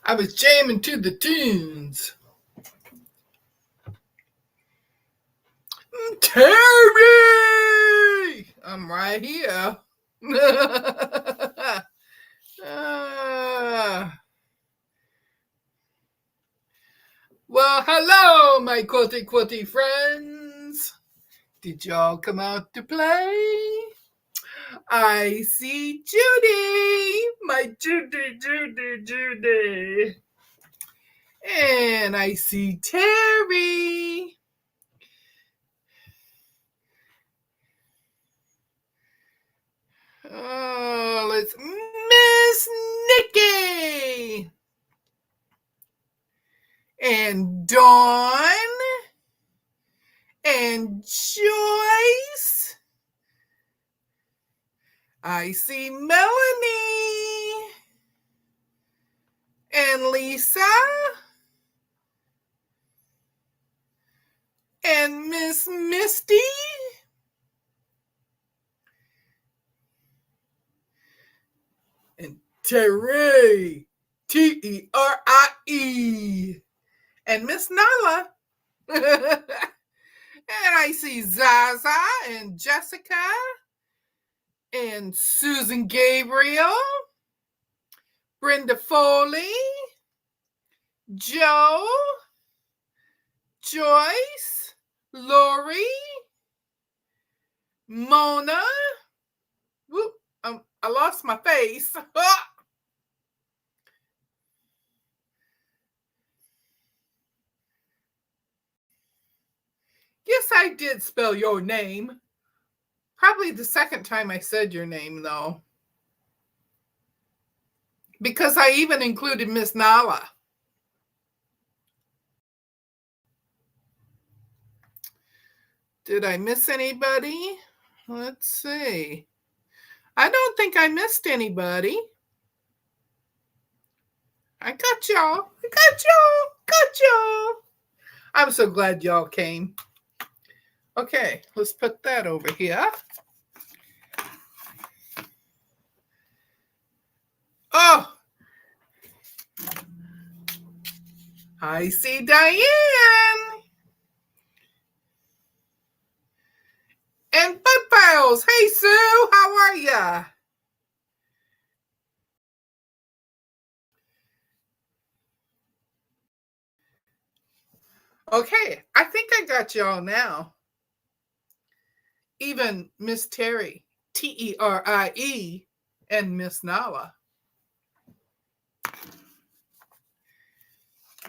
I was jamming to the tunes. Terry! I'm right here. Well, hello, my quilty friends. Did y'all come out to play? I see Judy, my Judy. And I see Terry. Oh, it's Miss Nikki. And Dawn. And Joyce. I see Melanie. And Lisa. And Miss Misty. And Terry. Terie. And Miss Nala. And I see Zaza and Jessica and Susan Gabriel, Brenda Foley, Joe, Joyce, Lori, Mona. Whoop, I lost my face. Yes, I did spell your name. Probably the second time I said your name, though. Because I even included Miss Nala. Did I miss anybody? Let's see. I don't think I missed anybody. I got y'all. Got y'all. I'm so glad y'all came. Okay, let's put that over here. Oh, I see Diane. And Bud Files. Hey, Sue, how are ya? Okay, I think I got y'all now. Even Miss Terry, Terie, and Miss Nala.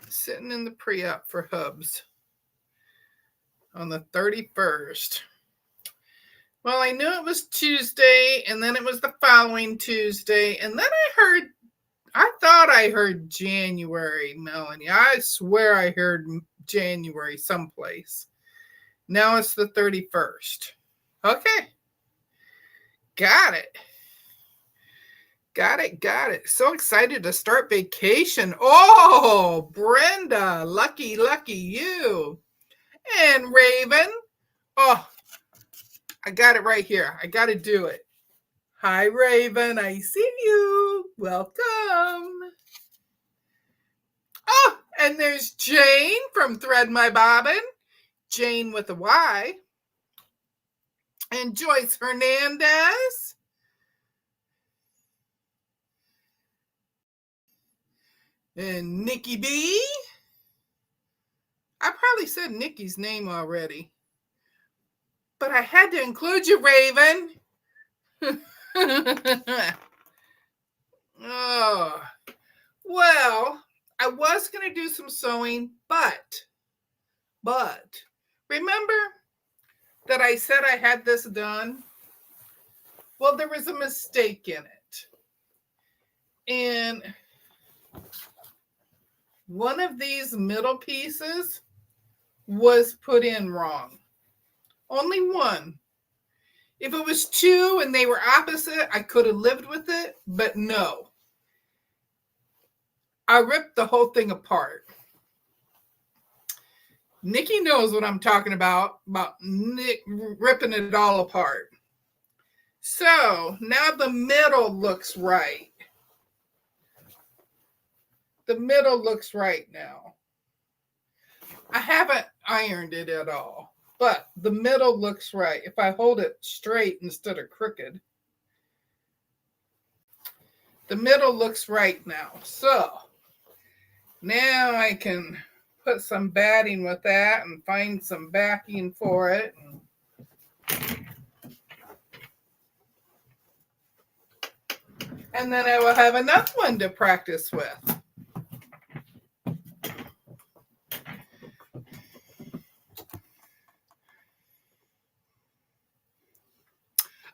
Sitting in the pre-op for Hubs on the 31st. Well, I knew it was Tuesday, and then it was the following Tuesday, and then I thought I heard January, Melanie. I swear I heard January someplace. Now it's the 31st. Okay. Got it. So excited to start vacation. Oh, Brenda, lucky you. And Raven. Oh, I got it right here. I got to do it. Hi, Raven. I see you. Welcome. Oh, and there's Jane from Thread My Bobbin. Jane with a Y. And Joyce Hernandez. And Nikki B. I probably said Nikki's name already. But I had to include you, Raven. Oh, well, I was going to do some sewing, but remember that I said I had this done? Well, there was a mistake in it. And one of these middle pieces was put in wrong. Only one. If it was two and they were opposite, I could have lived with it, but no. I ripped the whole thing apart. Nikki knows what I'm talking about ripping it all apart. So now the middle looks right. the middle looks right now. I haven't ironed it at all, but the middle looks right. If I hold it straight instead of crooked, the middle looks right now. So now I can put some batting with that and find some backing for it. And then I will have another one to practice with.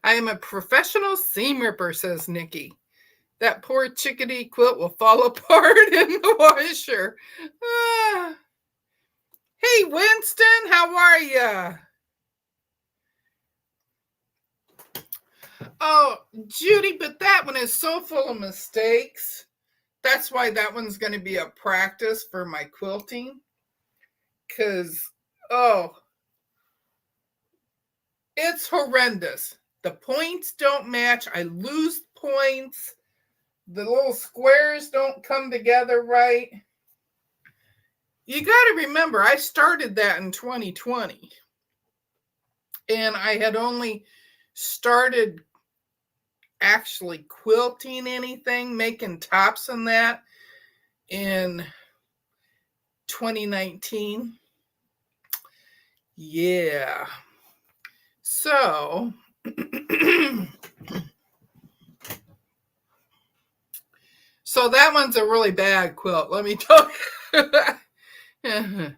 I am a professional seam ripper, says Nikki. That poor chickadee quilt will fall apart in the washer. Hey, Winston, how are you? Oh, Judy, but that one is so full of mistakes. That's why that one's going to be a practice for my quilting. Because, it's horrendous. The points don't match. I lose points. The little squares don't come together right. You got to remember, I started that in 2020. And I had only started actually quilting anything, making tops and that in 2019. Yeah. So so that one's a really bad quilt, let me tell you.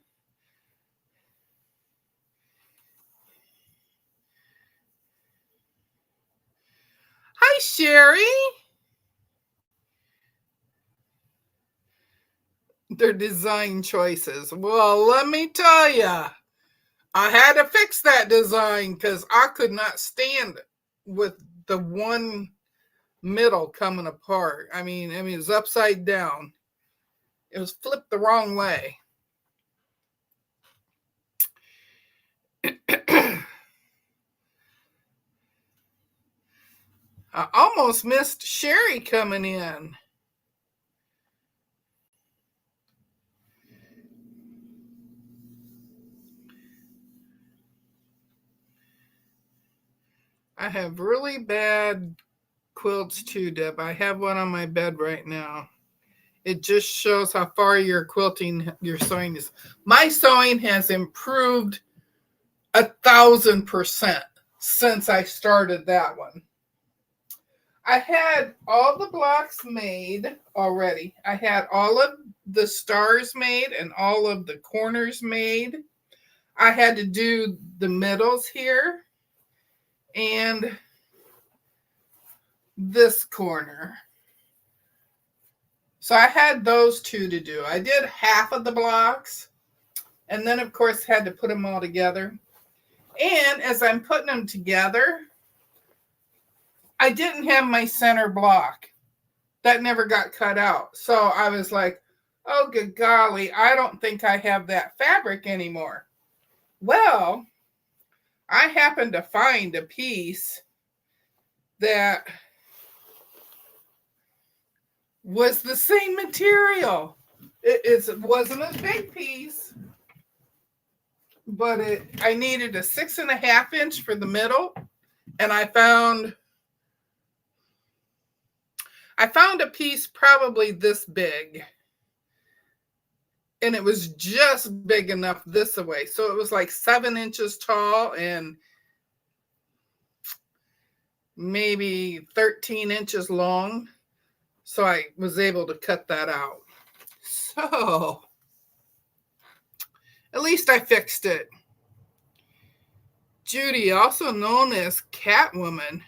Hi, Sherry. Their design choices. Well, let me tell you, I had to fix that design because I could not stand it with the one middle coming apart. I mean, it was upside down. It was flipped the wrong way. I almost missed Sherry coming in. I have really bad quilts too, Deb. I have one on my bed right now. It just shows how far your quilting, your sewing is. My sewing has improved 1,000% since I started that one. I had all the blocks made already. I had all of the stars made and all of the corners made. I had to do the middles here and this corner. So I had those two to do. I did half of the blocks and then of course had to put them all together. And as I'm putting them together, I didn't have my center block. That never got cut out. So I was like, oh, good golly, I don't think I have that fabric anymore. Well, I happened to find a piece that was the same material. It wasn't a big piece, but I needed a 6.5 inch for the middle. And I found a piece probably this big. And it was just big enough this way. So it was like 7 inches tall and maybe 13 inches long. So I was able to cut that out. So at least I fixed it. Judy, also known as Catwoman.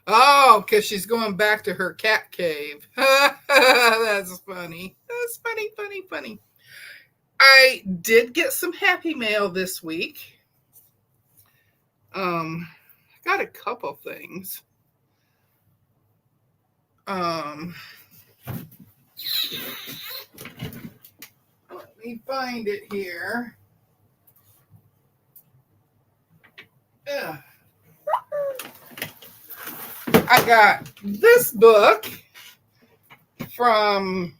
Oh, because she's going back to her cat cave. That's funny. That's funny. I did get some happy mail this week. I got a couple things. Let me find it here. Yeah. I got this book, from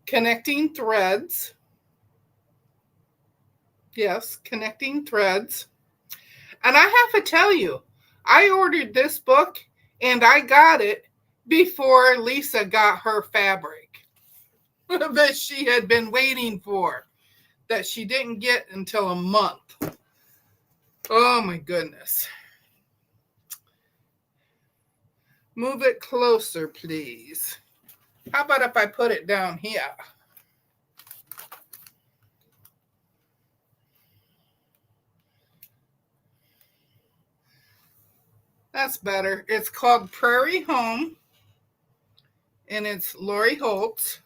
Connecting Threads. Yes, Connecting Threads. And I have to tell you, I ordered this book and I got it before Lisa got her fabric that she had been waiting for, that she didn't get until a month. Oh my goodness. Move it closer, please. How about if I put it down here? That's better. It's called Prairie Home, and it's Lori Holtz.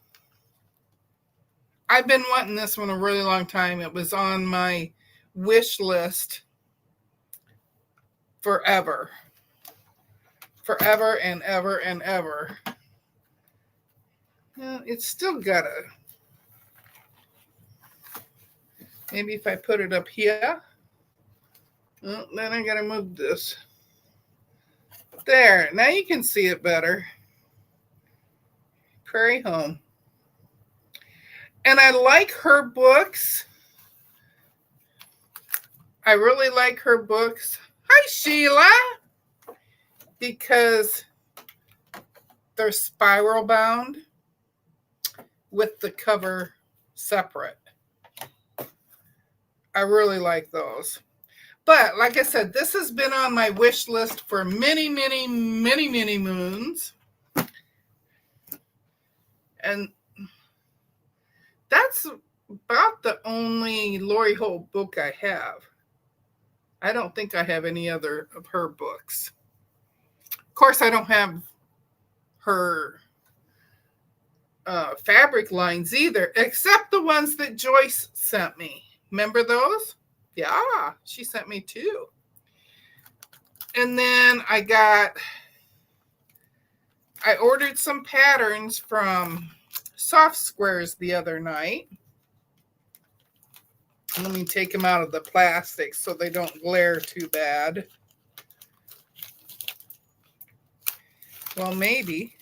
I've been wanting this one a really long time. It was on my wish list forever. Forever and ever and ever. It's still got a... Maybe if I put it up here. Oh, then I gotta move this. There, now you can see it better. Prairie Home. And I like her books. I really like her books. Hi, Sheila. Because they're spiral bound with the cover separate. I really like those. But like I said, this has been on my wish list for many, many, many, many moons. And that's about the only Lori Holt book I have. I don't think I have any other of her books. Of course, I don't have her fabric lines either, except the ones that Joyce sent me. Remember those? Yeah, she sent me 2. And then I ordered some patterns from Soft Squares the other night. Let me take them out of the plastic so they don't glare too bad. Well, maybe.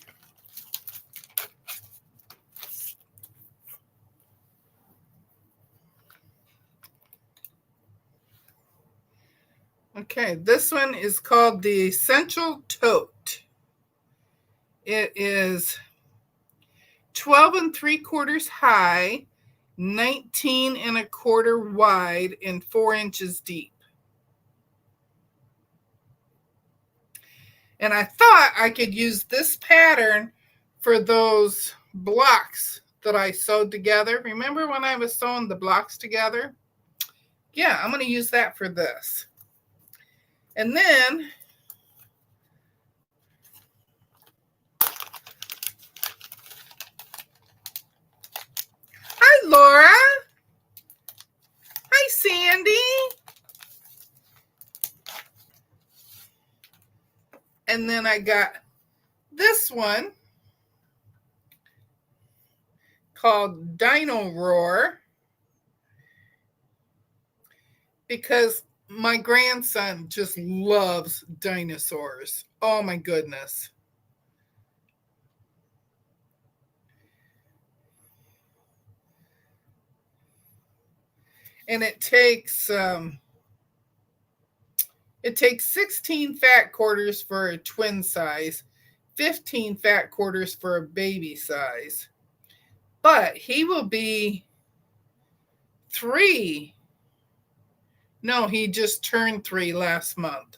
Okay, this one is called the Essential Tote. It is 12 3/4 high, 19 1/4 wide, and 4 inches deep. And I thought I could use this pattern for those blocks that I sewed together. Remember when I was sewing the blocks together? Yeah, I'm going to use that for this. And then hi, Laura. Hi, Sandy. And then I got this one called Dino Roar, because my grandson just loves dinosaurs. Oh my goodness. And it takes 16 fat quarters for a twin size, 15 fat quarters for a baby size. But he will be 3. No, he just turned 3 last month.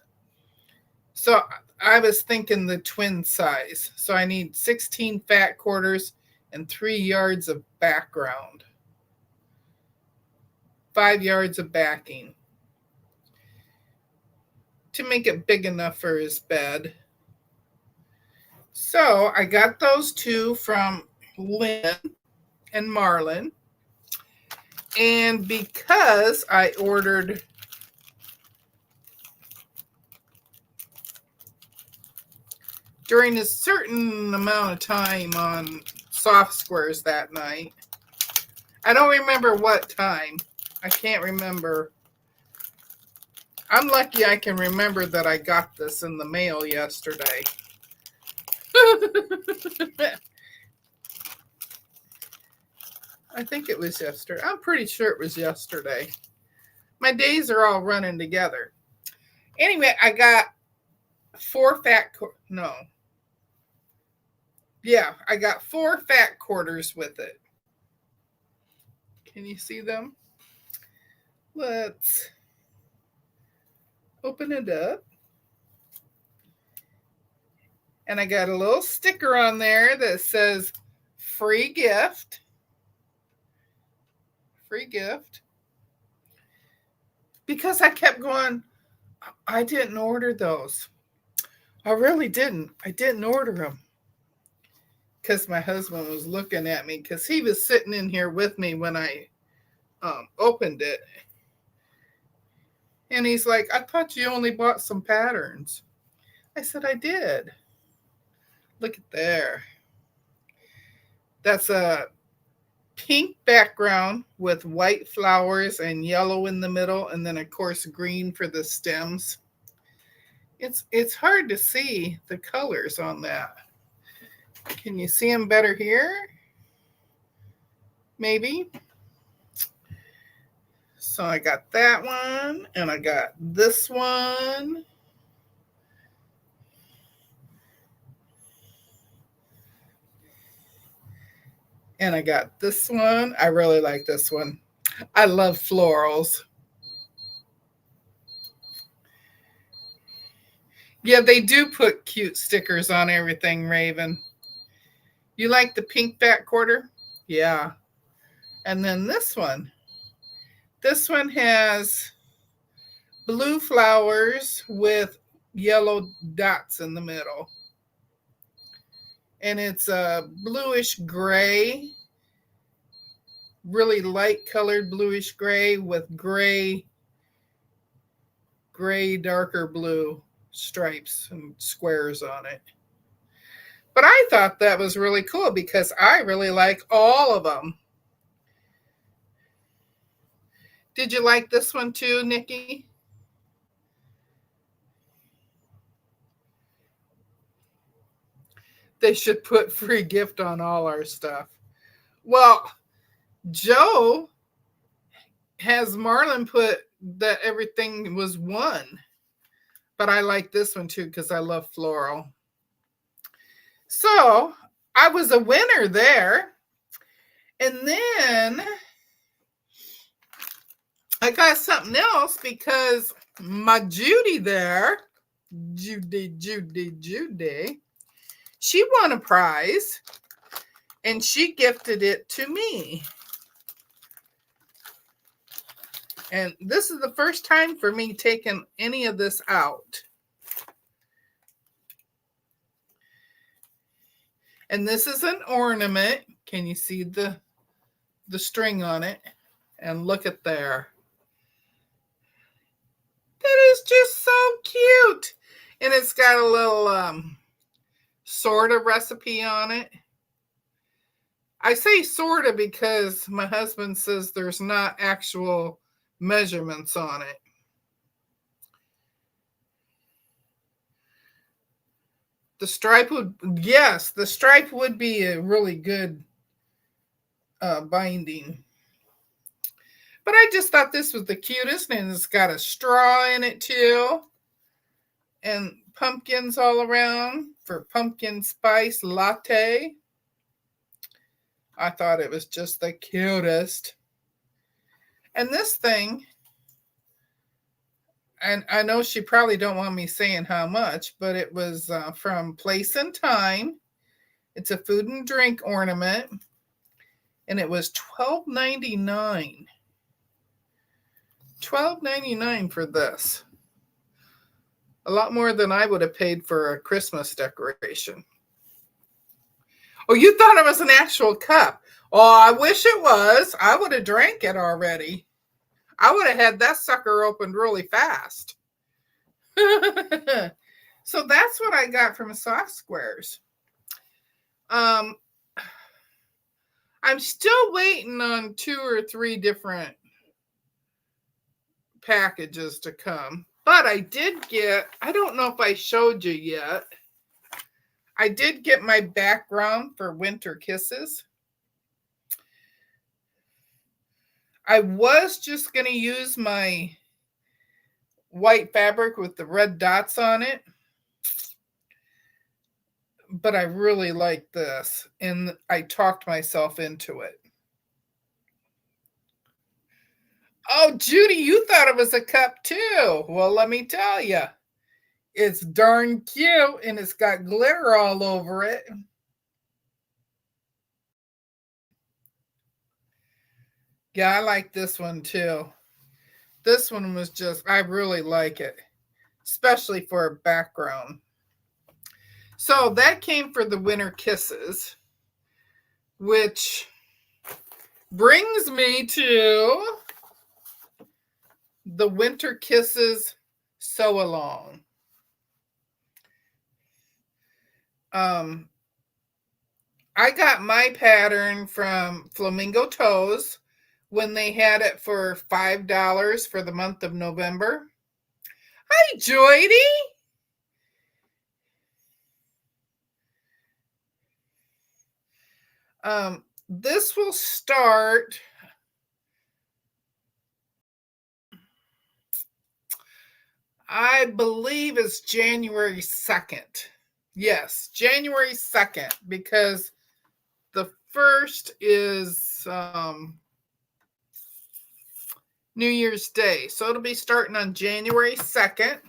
So I was thinking the twin size. So I need 16 fat quarters and 3 yards of background. 5 yards of backing to make it big enough for his bed. So I got those 2 from Lynn and Marlin. And because I ordered during a certain amount of time on Soft Squares that night, I don't remember what time. I can't remember. I'm lucky I can remember that I got this in the mail yesterday. I think it was yesterday. I'm pretty sure it was yesterday. My days are all running together. Anyway, I got 4 no. Yeah, I got 4 fat quarters with it. Can you see them? Let's open it up. And I got a little sticker on there that says free gift. Free gift. Because I kept going, I didn't order those. I really didn't. I didn't order them. Because my husband was looking at me because he was sitting in here with me when I opened it. And he's like, I thought you only bought some patterns. I said, I did. Look at there. That's a pink background with white flowers and yellow in the middle, and then of course green for the stems. It's hard to see the colors on that. Can you see them better here? Maybe. So I got that one, and I got this one. And I got this one. I really like this one. I love florals. Yeah, they do put cute stickers on everything, Raven. You like the pink fat quarter? Yeah. And then this one. This one has blue flowers with yellow dots in the middle. And it's a bluish gray, really light colored bluish gray with gray, darker blue stripes and squares on it. But I thought that was really cool because I really like all of them. Did you like this one too, Nikki? They should put free gift on all our stuff. Well, Joe has Marlon put that everything was one. But I like this one too because I love floral. So I was a winner there. And then I got something else because my Judy there, Judy, she won a prize and she gifted it to me. And this is the first time for me taking any of this out. And this is an ornament. Can you see the string on it? And look at there. That is just so cute. And it's got a little sort of recipe on it. I say sort of because my husband says there's not actual measurements on it. The stripe would, yes, the stripe would be a really good binding. But I just thought this was the cutest, and it's got a straw in it too. And pumpkins all around for pumpkin spice latte. I thought it was just the cutest. And this thing, and I know she probably don't want me saying how much, but it was from Place and Time. It's a food and drink ornament, and it was $12.99. $12.99 for this. A lot more than I would have paid for a Christmas decoration. Oh, you thought it was an actual cup. Oh, I wish it was. I would have drank it already. I would have had that sucker opened really fast. So that's what I got from Soft Squares. I'm still waiting on 2 or 3 different packages to come. But I did get, I don't know if I showed you yet. I did get my background for Winter Kisses. I was just going to use my white fabric with the red dots on it, but I really like this, and I talked myself into it. Oh, Judy, you thought it was a cup too. Well, let me tell you, it's darn cute, and it's got glitter all over it. Yeah, I like this one too. This one was just, I really like it, especially for a background. So that came for the Winter Kisses, which brings me to the Winter Kisses Sew Along. I got my pattern from Flamingo Toes when they had it for $5 for the month of November. Hi, Joydy. This will start, I believe it's January 2nd. Yes, January 2nd, because the 1st is New Year's Day. So it'll be starting on January 2nd.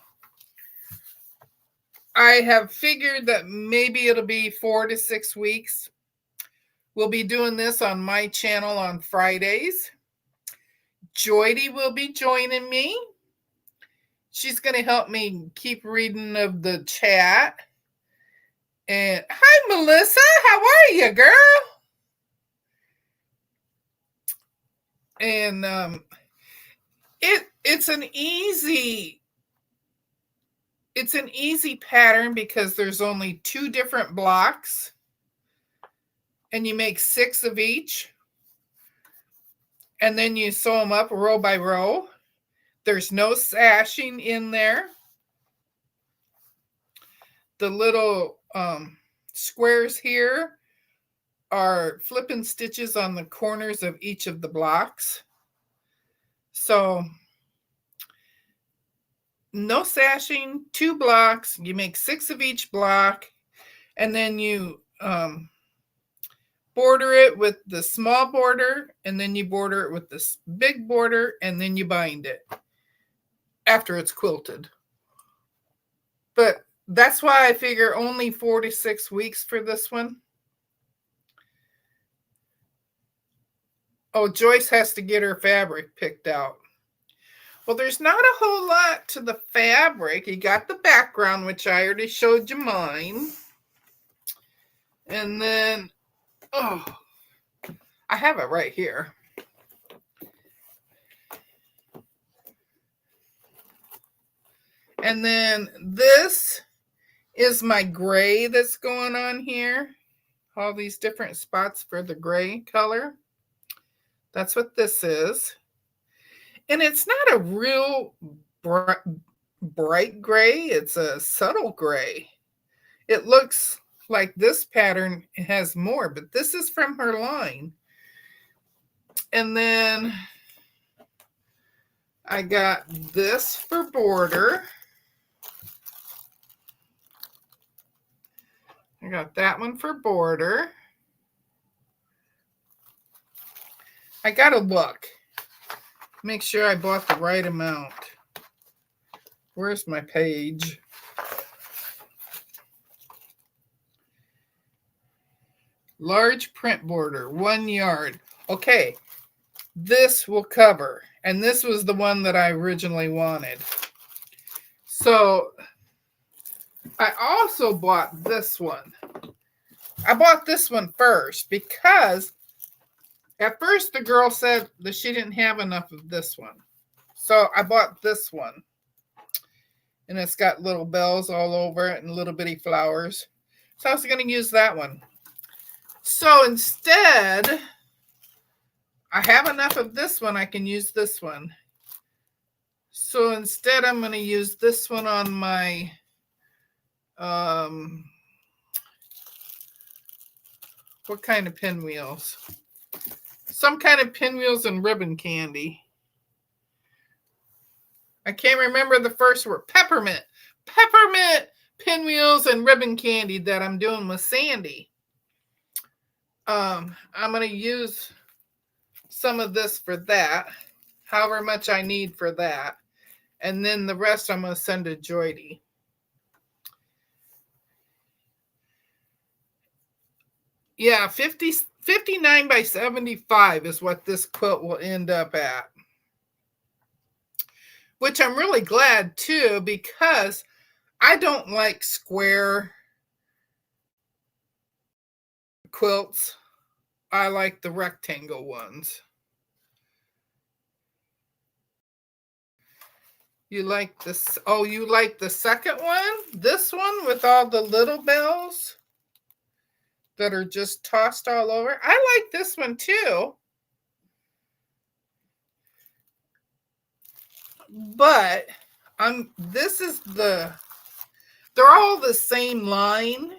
I have figured that maybe it'll be 4 to 6 weeks. We'll be doing this on my channel on Fridays. Joydy will be joining me. She's going to help me keep reading of the chat. And hi, Melissa. How are you, girl? And it's an easy pattern because there's only 2 different blocks, and you make 6 of each, and then you sew them up row by row. There's no sashing in there. The little squares here are flipping stitches on the corners of each of the blocks. So no sashing, 2 blocks. You make 6 of each block, and then you border it with the small border, and then you border it with this big border, and then you bind it after it's quilted. But that's why I figure only 4 to 6 weeks for this one. Oh, Joyce has to get her fabric picked out. Well, there's not a whole lot to the fabric. You got the background, which I already showed you mine. And then, oh, I have it right here. And then this is my gray that's going on here. All these different spots for the gray color. That's what this is. And it's not a real bright gray. It's a subtle gray. It looks like this pattern has more, but this is from her line. And then I got this for border. I got that one for border. I gotta look. Make sure I bought the right amount. Where's my page? Large print border, 1 yard. Okay, this will cover. And this was the one that I originally wanted. So I also bought this one. I bought this one first because at first the girl said that she didn't have enough of this one. So I bought this one. And it's got little bells all over it and little bitty flowers. So I was going to use that one. So instead, I have enough of this one. I can use this one. So instead, I'm going to use this one on my What kind of pinwheels? Some kind of pinwheels and ribbon candy. I can't remember the first word. Peppermint. Peppermint pinwheels and ribbon candy that I'm doing with Sandy. I'm going to use some of this for that, however much I need for that. And then the rest I'm going to send to Joydy. Yeah, 59 by 75 is what this quilt will end up at. Which I'm really glad too, because I don't like square quilts. I like the rectangle ones. You like this? Oh, you like the second one? This one with all the little bells that are just tossed all over? I like this one too. But they're all the same line,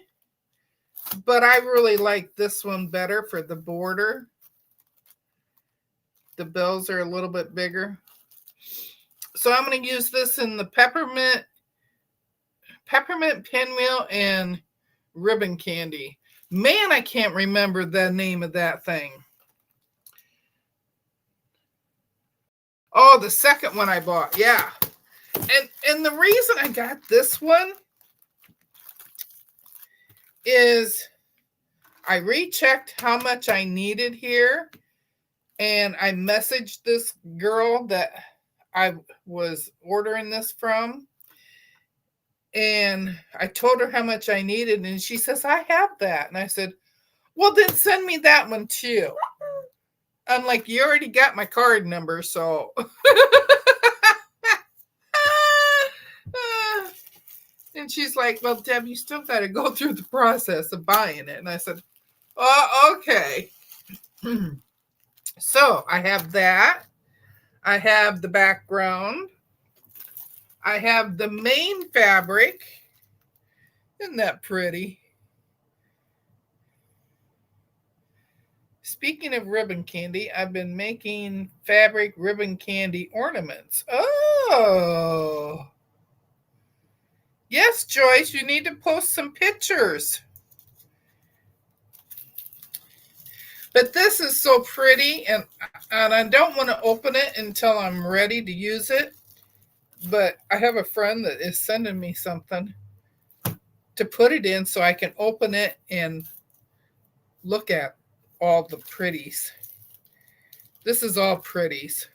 but I really like this one better for the border. The bells are a little bit bigger. So I'm going to use this in the peppermint pinwheel and ribbon candy. Man, I can't remember the name of that thing. Oh, the second one I bought. Yeah. And the reason I got this one is I rechecked how much I needed here, and I messaged this girl that I was ordering this from, and I told her how much I needed, and she says, I have that. And I said, well, then send me that one too. I'm like, you already got my card number, so. And she's like, well, Deb, you still got to go through the process of buying it. And I said, oh, okay. So I have that. I have the background. I have the main fabric. Isn't that pretty? Speaking of ribbon candy, I've been making fabric ribbon candy ornaments. Oh. Yes, Joyce, you need to post some pictures. But this is so pretty, and I don't want to open it until I'm ready to use it. But I have a friend that is sending me something to put it in so I can open it and look at all the pretties. This is all pretties.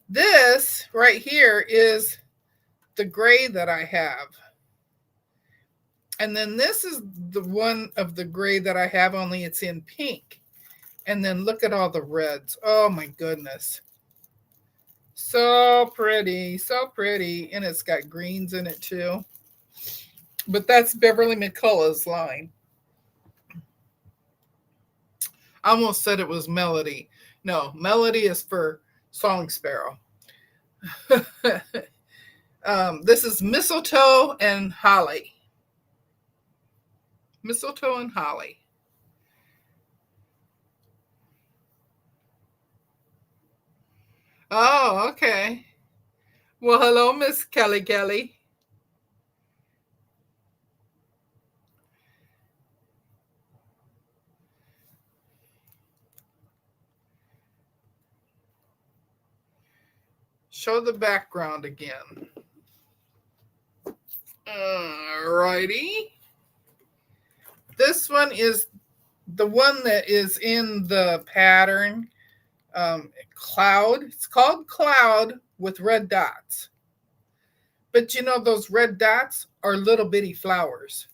This right here is the gray that I have. And then this is the one of the gray that I have, only it's in pink. And then look at all the reds. Oh my goodness. So pretty, so pretty. And it's got greens in it too. But that's Beverly McCullough's line. I almost said it was Melody. No, Melody is for Song Sparrow. This is mistletoe and holly. Mistletoe and holly. Oh, okay. Well, hello, Miss Kelly Kelly. Show the background again. Alrighty. This one is the one that is in the pattern. Cloud. It's called Cloud with red dots. But you know, those red dots are little bitty flowers.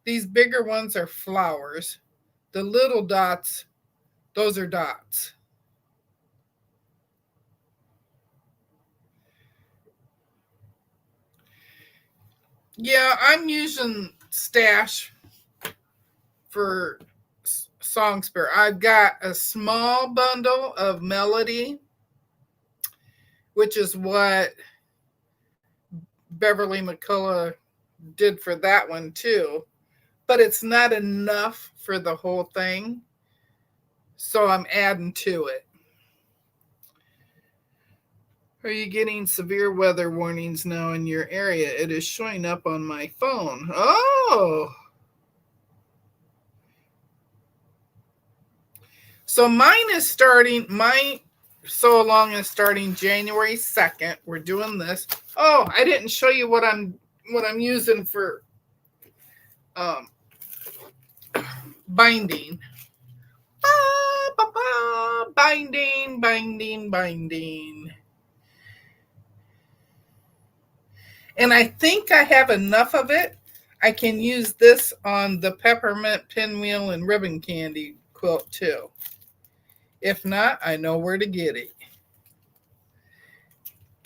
These bigger ones are flowers. The little dots, those are dots. Yeah, I'm using Stash for Song Sparrow. I've got a small bundle of Melody, which is what Beverly McCullough did for that one too. but it's not enough for the whole thing. So I'm adding to it. Are you getting severe weather warnings now in your area? It is showing up on my phone. Oh. So mine is starting, my so long is starting January 2nd. We're doing this. Oh, I didn't show you what I'm using for binding. Binding. And I think I have enough of it. I can use this on the peppermint pinwheel and ribbon candy quilt too. If not, I know where to get it.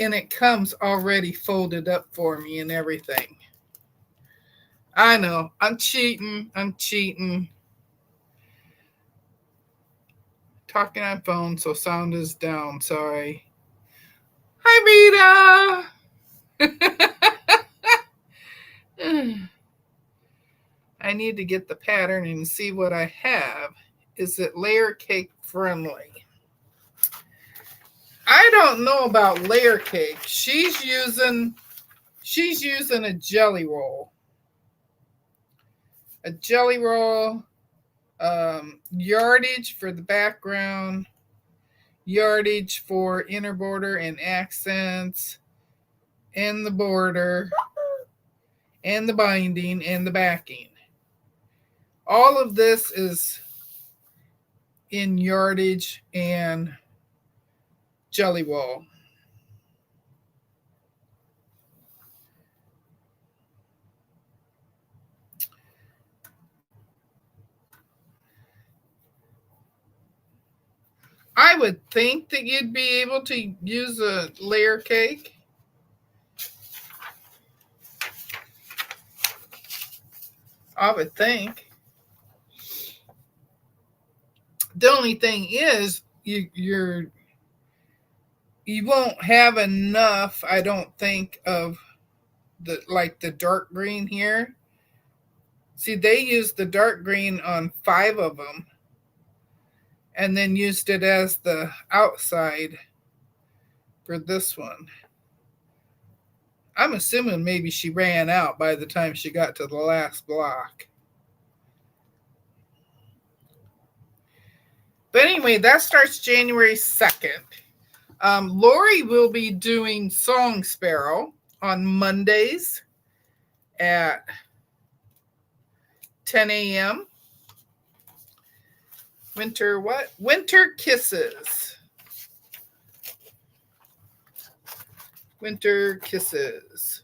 And it comes already folded up for me and everything. I know, I'm cheating. Talking on phone, so sound is down. Sorry. Hi, Rita. I need to get the pattern and see what I have. Is it layer cake friendly? I don't know about layer cake. She's using a jelly roll. A jelly roll, yardage for the background, yardage for inner border and accents, and the border, and the binding, and the backing. All of this is in yardage and jelly roll. I would think that you'd be able to use a layer cake. I would think. The only thing is you won't have enough, I don't think, of the dark green here. See, they used the dark green on 5 of them and then used it as the outside for this one. I'm assuming maybe she ran out by the time she got to the last block. But anyway, that starts January 2nd. Lori will be doing Song Sparrow on Mondays at 10 a.m. Winter what? Winter Kisses. Winter Kisses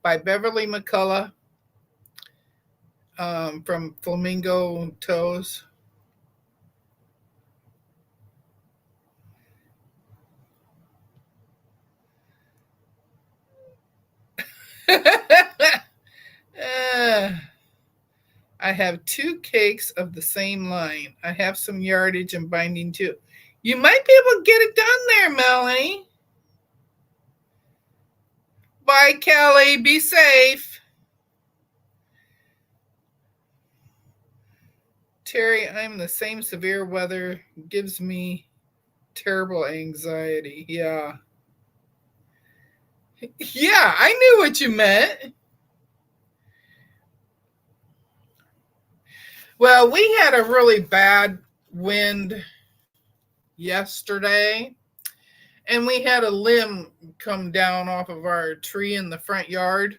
by Beverly McCullough from Flamingo Toes. I have 2 cakes of the same line. I have some yardage and binding too. You might be able to get it done there, Melanie. Bye, Kelly. Be safe. Terry, I'm the same severe weather. Gives me terrible anxiety. Yeah. Yeah, I knew what you meant. Well, we had a really bad wind yesterday, and we had a limb come down off of our tree in the front yard.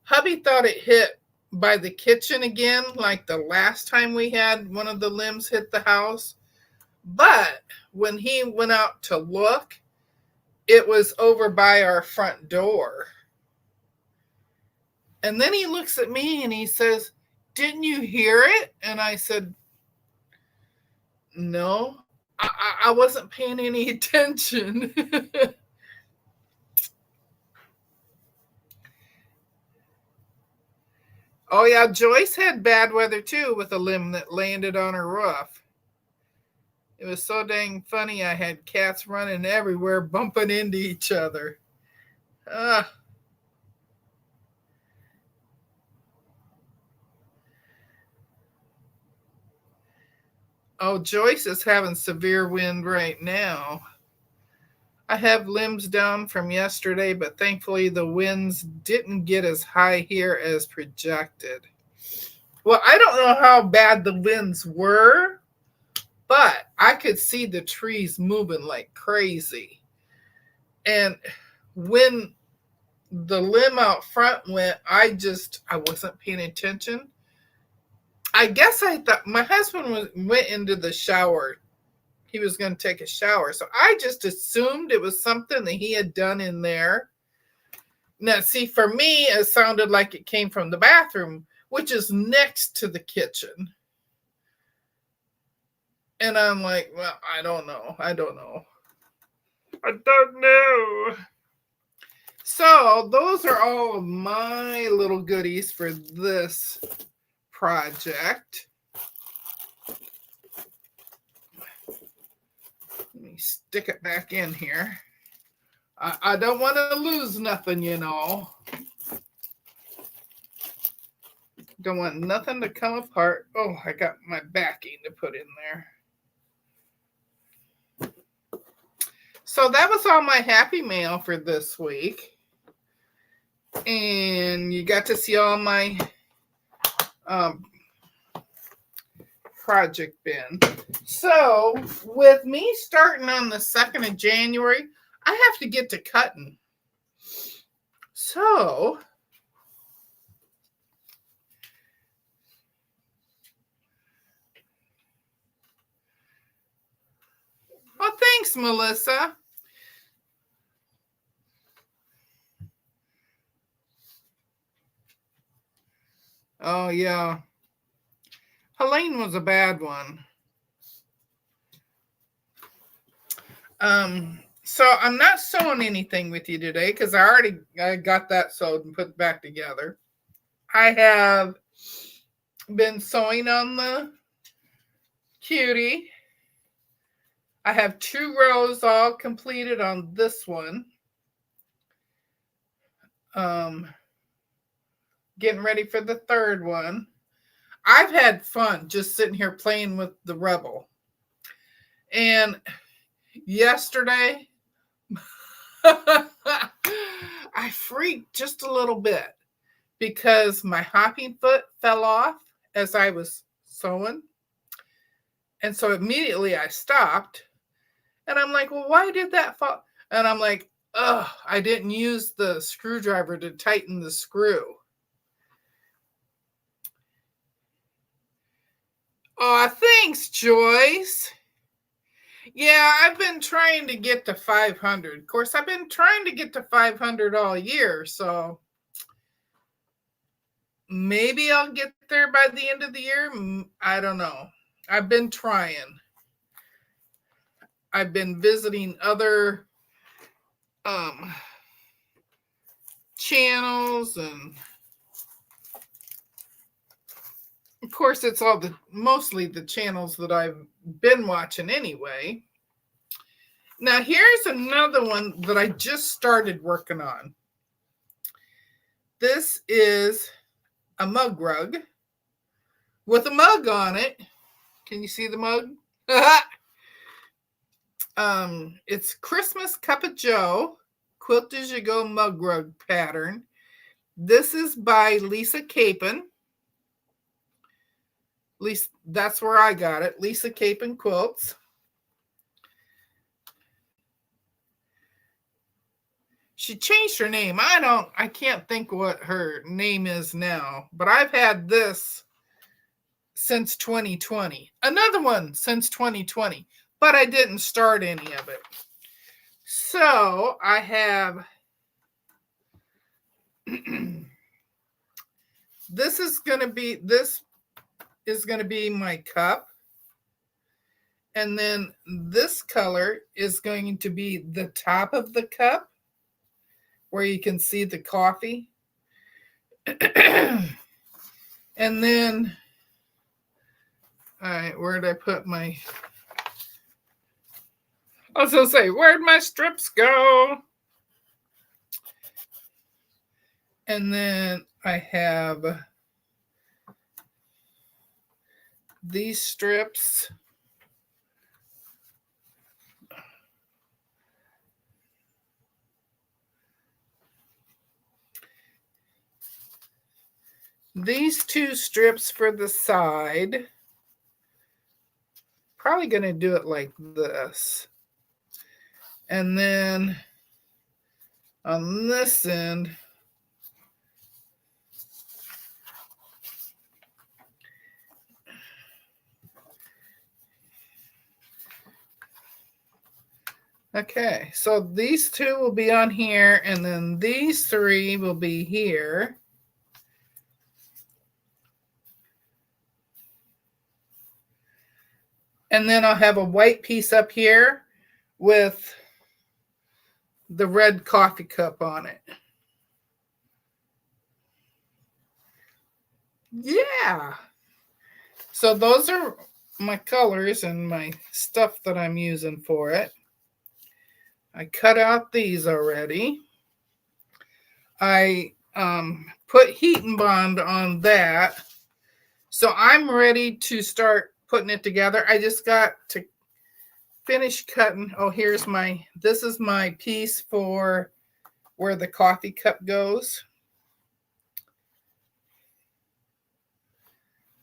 Hubby thought it hit by the kitchen again, like the last time we had one of the limbs hit the house. But when he went out to look, it was over by our front door. And then he looks at me and he says, "Didn't you hear it?" And I said, "No, I wasn't paying any attention." Oh, yeah, Joyce had bad weather too with a limb that landed on her roof. It was so dang funny. I had cats running everywhere, bumping into each other. Oh, Joyce is having severe wind right now. I have limbs down from yesterday, but thankfully the winds didn't get as high here as projected. Well, I don't know how bad the winds were, but I could see the trees moving like crazy. And when the limb out front went, I wasn't paying attention. I guess I thought my husband went into the shower. He was going to take a shower. So I just assumed it was something that he had done in there. Now, see, for me, it sounded like it came from the bathroom, which is next to the kitchen. And I'm like, well, I don't know. So those are all of my little goodies for this project. Let me stick it back in here. I don't want to lose nothing, you know. Don't want nothing to come apart. Oh, I got my backing to put in there. So that was all my happy mail for this week. And you got to see all my project bin. So with me starting on the 2nd of January, I have to get to cutting. So oh, thanks, Melissa. Oh, yeah. Helene was a bad one. So I'm not sewing anything with you today because I got that sewed and put back together. I have been sewing on the cutie. I have 2 rows all completed on this one. Getting ready for the 3rd one. I've had fun just sitting here playing with the Rebel. And yesterday, I freaked just a little bit because my hopping foot fell off as I was sewing. And so immediately I stopped. And I'm like, well, why did that fall? And I'm like, I didn't use the screwdriver to tighten the screw. Oh, thanks, Joyce. Yeah, I've been trying to get to 500. Of course, I've been trying to get to 500 all year, so maybe I'll get there by the end of the year. I don't know. I've been trying. I've been visiting other channels, and of course it's mostly the channels that I've been watching anyway. Now here's another one that I just started working on. This is a mug rug with a mug on it. Can you see the mug? It's Christmas Cup of Joe Quilt as You Go mug rug pattern. This is by Lisa Capon. At least that's where I got it. Lisa Capon Quilts. She changed her name. I can't think what her name is now, but I've had this since 2020. Another one since 2020, but I didn't start any of it. So I have this is going to be my cup. And then this color is going to be the top of the cup where you can see the coffee. And then, all right, where did I put my... I was going to say, where'd my strips go? And then I have these strips. these two strips for the side. Probably going to do it like this. And then on this end, okay, so these two will be on here, and then these three will be here. And then I'll have a white piece up here with the red coffee cup on it. Yeah. So those are my colors and my stuff that I'm using for it. I cut out these already. I put heat and bond on that. So I'm ready to start putting it together. I just got to finish cutting. Oh, this is my piece for where the coffee cup goes.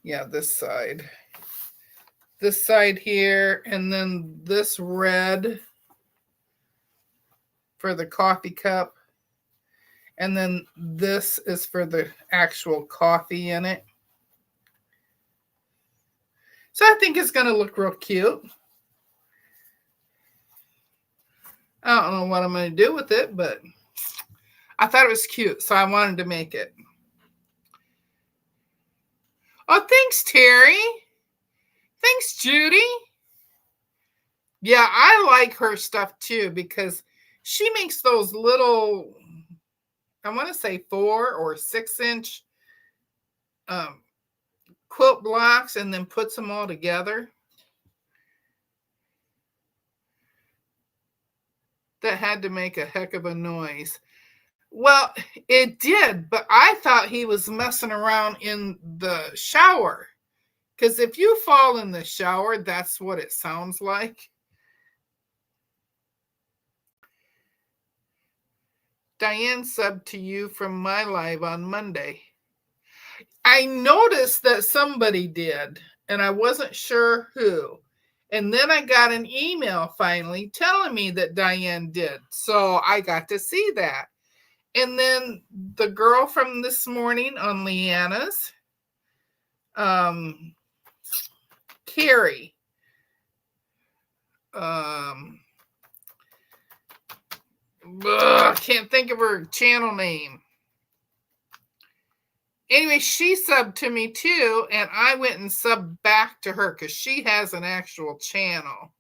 Yeah, this side here, and then this red for the coffee cup, and then this is for the actual coffee in it. So I think it's going to look real cute. I don't know what I'm going to do with it, but I thought it was cute, so I wanted to make it. Oh, thanks, Terry. Thanks, Judy. Yeah, I like her stuff too because she makes those little, I want to say 4 or 6 inch quilt blocks and then puts them all together. That had to make a heck of a noise. Well, it did, but I thought he was messing around in the shower. Because if you fall in the shower, that's what it sounds like. Diane subbed to you from my live on Monday. I noticed that somebody did, and I wasn't sure who. And then I got an email finally telling me that Diane did. So I got to see that. And then the girl from this morning on Leanna's, Carrie. I can't think of her channel name. Anyway, she subbed to me too, and I went and subbed back to her because she has an actual channel.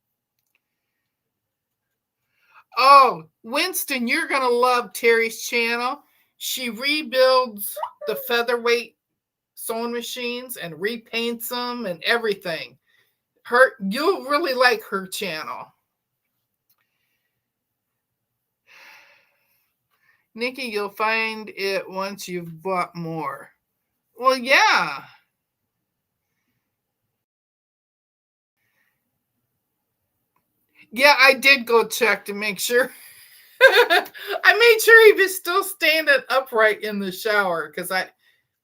Oh, Winston, you're going to love Terry's channel. She rebuilds the featherweight sewing machines and repaints them and everything. You'll really like her channel. Nikki, you'll find it once you've bought more. Well, yeah. Yeah, I did go check to make sure. I made sure he was still standing upright in the shower because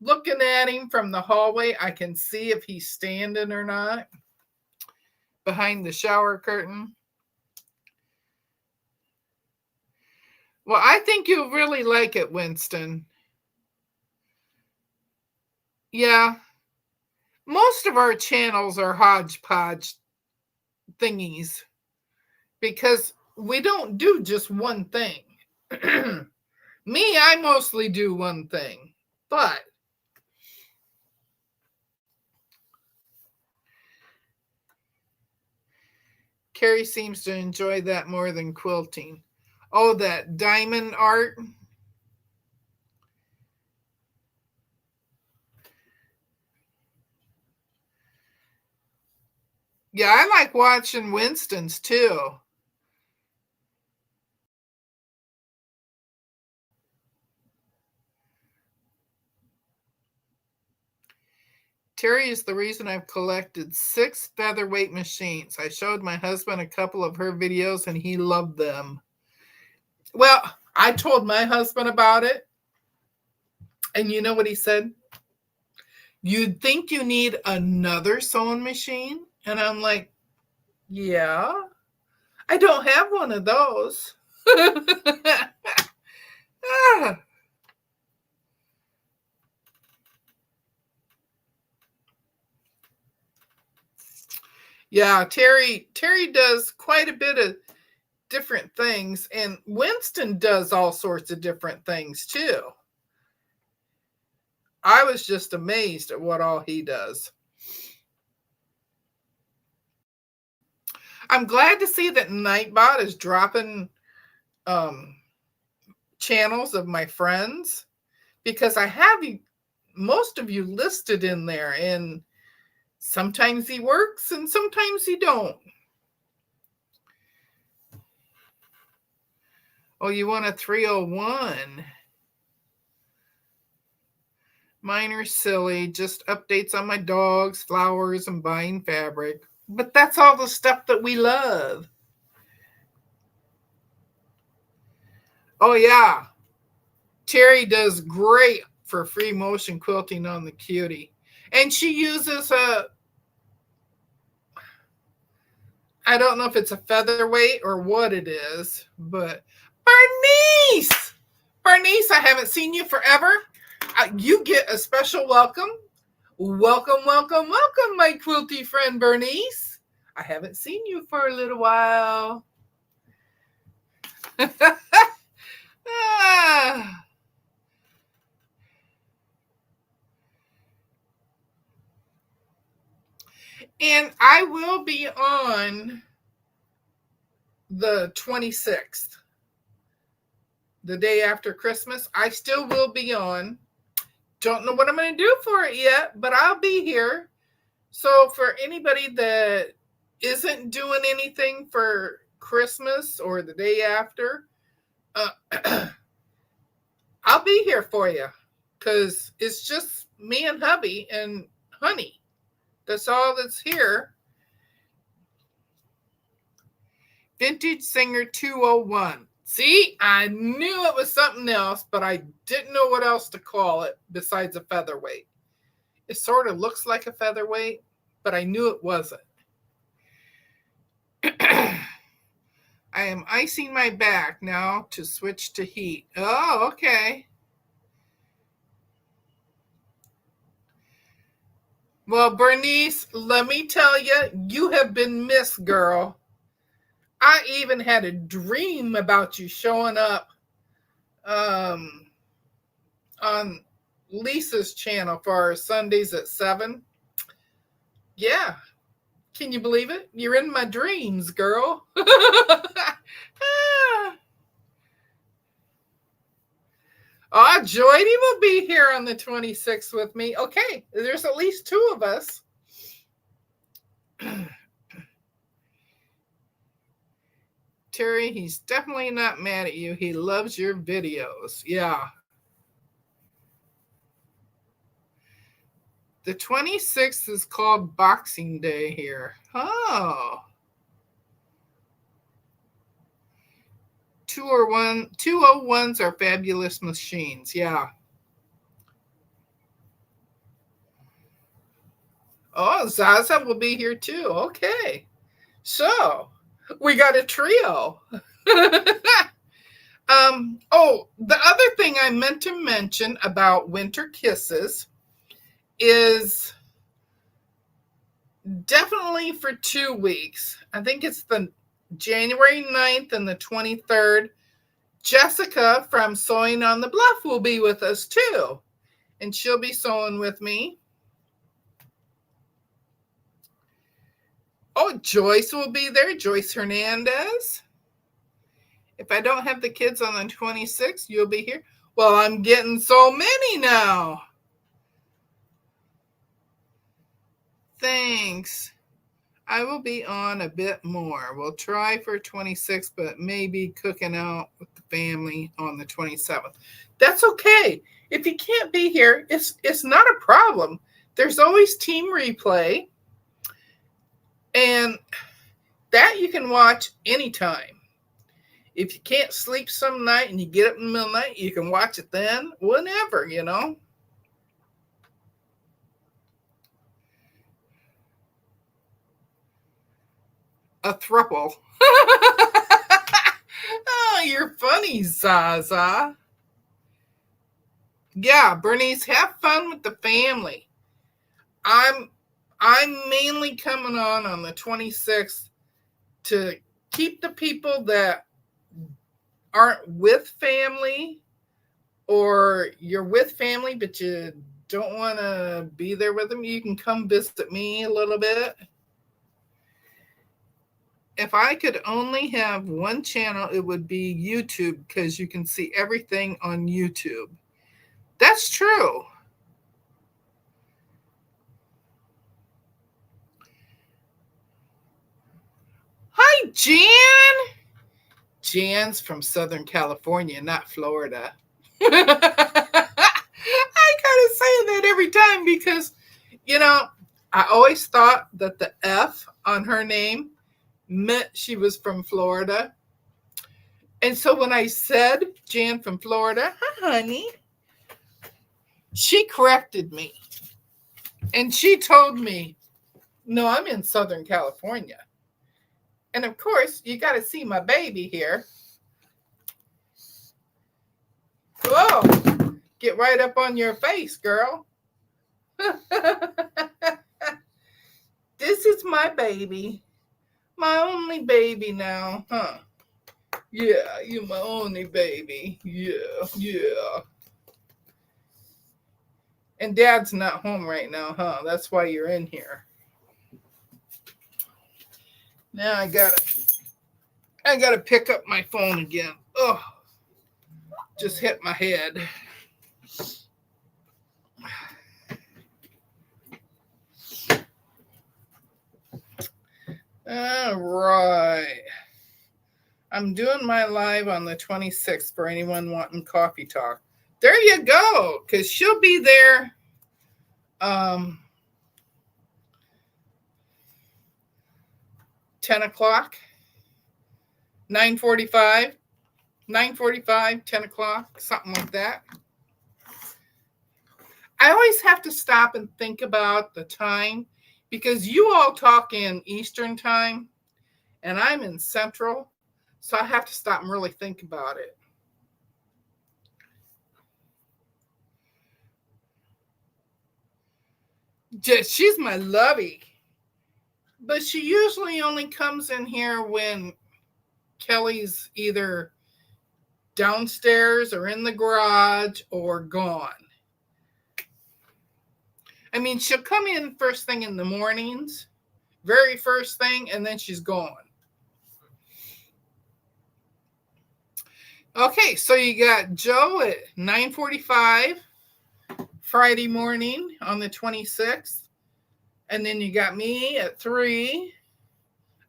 looking at him from the hallway, I can see if he's standing or not behind the shower curtain. Well, I think you'll really like it, Winston. Yeah. Most of our channels are hodgepodge thingies because we don't do just one thing. Me, I mostly do one thing, but Carrie seems to enjoy that more than quilting. Oh, that diamond art. Yeah, I like watching Winston's too. Terry is the reason I've collected 6 featherweight machines. I showed my husband a couple of her videos and he loved them. Well, I told my husband about it. And you know what he said? You'd think you need another sewing machine? And I'm like, yeah, I don't have one of those. Ah. Yeah, Terry does quite a bit of different things, and Winston does all sorts of different things too. I was just amazed at what all he does. I'm glad to see that Nightbot is dropping channels of my friends, because I have most of you listed in there, and sometimes he works and sometimes he don't. Oh, you want a 301? Mine are silly, just updates on my dogs, flowers, and buying fabric. But that's all the stuff that we love. Oh, yeah. Terry does great for free motion quilting on the Cutie. And she uses I don't know if it's a featherweight or what it is, but Bernice! Bernice, I haven't seen you forever. You get a special welcome. Welcome, welcome, welcome, my quilty friend Bernice. I haven't seen you for a little while. Ah. And I will be on the 26th, the day after Christmas. I still will be on. Don't know what I'm going to do for it yet, but I'll be here. So for anybody that isn't doing anything for Christmas or the day after, I'll be here for you, because it's just me and hubby and honey. That's all that's here. Vintage Singer 201. See, I knew it was something else, but I didn't know what else to call it besides a featherweight. It sort of looks like a featherweight, but I knew it wasn't. I am icing my back now to switch to heat. Oh, okay. Well, Bernice, let me tell you, you have been missed, girl. I even had a dream about you showing up on Lisa's channel for our Sundays at 7. Yeah. Can you believe it? You're in my dreams, girl. Oh, Joydy will be here on the 26th with me. Okay, there's at least 2 of us. Terry, he's definitely not mad at you. He loves your videos. Yeah. The 26th is called Boxing Day here. Oh. 201s are fabulous machines. Yeah. Oh, Zaza will be here too. Okay. So we got a trio. Oh, the other thing I meant to mention about Winter Kisses is definitely for 2 weeks. I think it's the January 9th and the 23rd. Jessica from Sewing on the Bluff will be with us too. And she'll be sewing with me. Oh, Joyce will be there. Joyce Hernandez. If I don't have the kids on the 26th, you'll be here. Well, I'm getting so many now. Thanks. I will be on a bit more. We'll try for 26, but maybe cooking out with the family on the 27th. That's okay. If you can't be here, it's not a problem. There's always Team Replay, and that you can watch anytime. If you can't sleep some night and you get up in the middle of the night, you can watch it then, whenever, you know. a throuple. Oh, you're funny, Zaza. Yeah, Bernice, have fun with the family. I'm mainly coming on the 26th to keep the people that aren't with family, or you're with family but you don't want to be there with them. You can come visit me a little bit. If I could only have one channel, it would be YouTube, because you can see everything on YouTube. That's true. Hi, Jan. Jan's from Southern California, not Florida. I gotta say that every time because, I always thought that the F on her name meant she was from Florida. And so when I said Jan from Florida, hi, honey, she corrected me. And she told me, no, I'm in Southern California. And of course, you got to see my baby here. Whoa, get right up on your face, girl. This is my baby. My only baby now, huh? Yeah, you're my only baby. Yeah. And Dad's not home right now, huh? That's why you're in here. Now I gotta pick up my phone again. Oh, just hit my head. All right. I'm doing my live on the 26th for anyone wanting coffee talk. There you go, because she'll be there. 10 o'clock, 9:45, 10 o'clock, something like that. I always have to stop and think about the time, because you all talk in Eastern time and I'm in Central. So I have to stop and really think about it. She's my lovey. But she usually only comes in here when Kelly's either downstairs or in the garage or gone. I mean, she'll come in first thing in the mornings, very first thing, and then she's gone. Okay, so you got Joe at 9:45 Friday morning on the 26th. And then you got me at 3.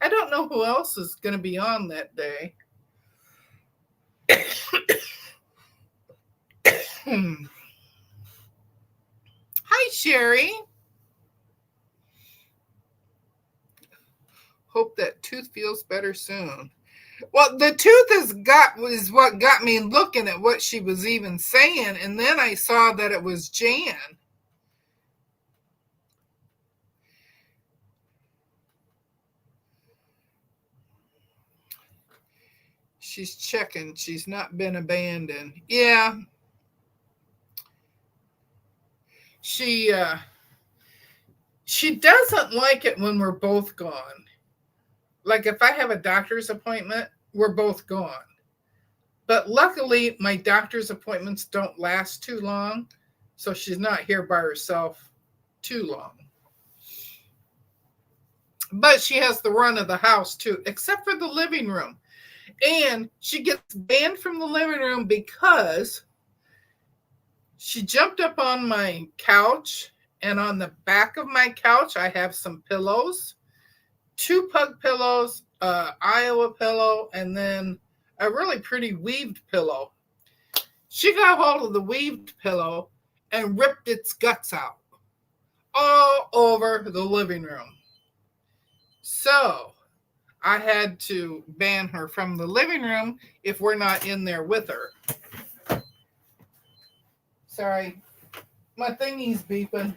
I don't know who else is going to be on that day. Hi, Sherry. Hope that tooth feels better soon. Well, the tooth is what got me looking at what she was even saying, and then I saw that it was Jan. She's checking. She's not been abandoned. Yeah. She doesn't like it when we're both gone. Like if I have a doctor's appointment, we're both gone. But luckily, my doctor's appointments don't last too long, so she's not here by herself too long. But she has the run of the house too, except for the living room. And she gets banned from the living room because she jumped up on my couch, and on the back of my couch, I have some pillows, 2 pug pillows, Iowa pillow, and then a really pretty weaved pillow. She got hold of the weaved pillow and ripped its guts out all over the living room. So I had to ban her from the living room if we're not in there with her. Sorry, my thingy's beeping.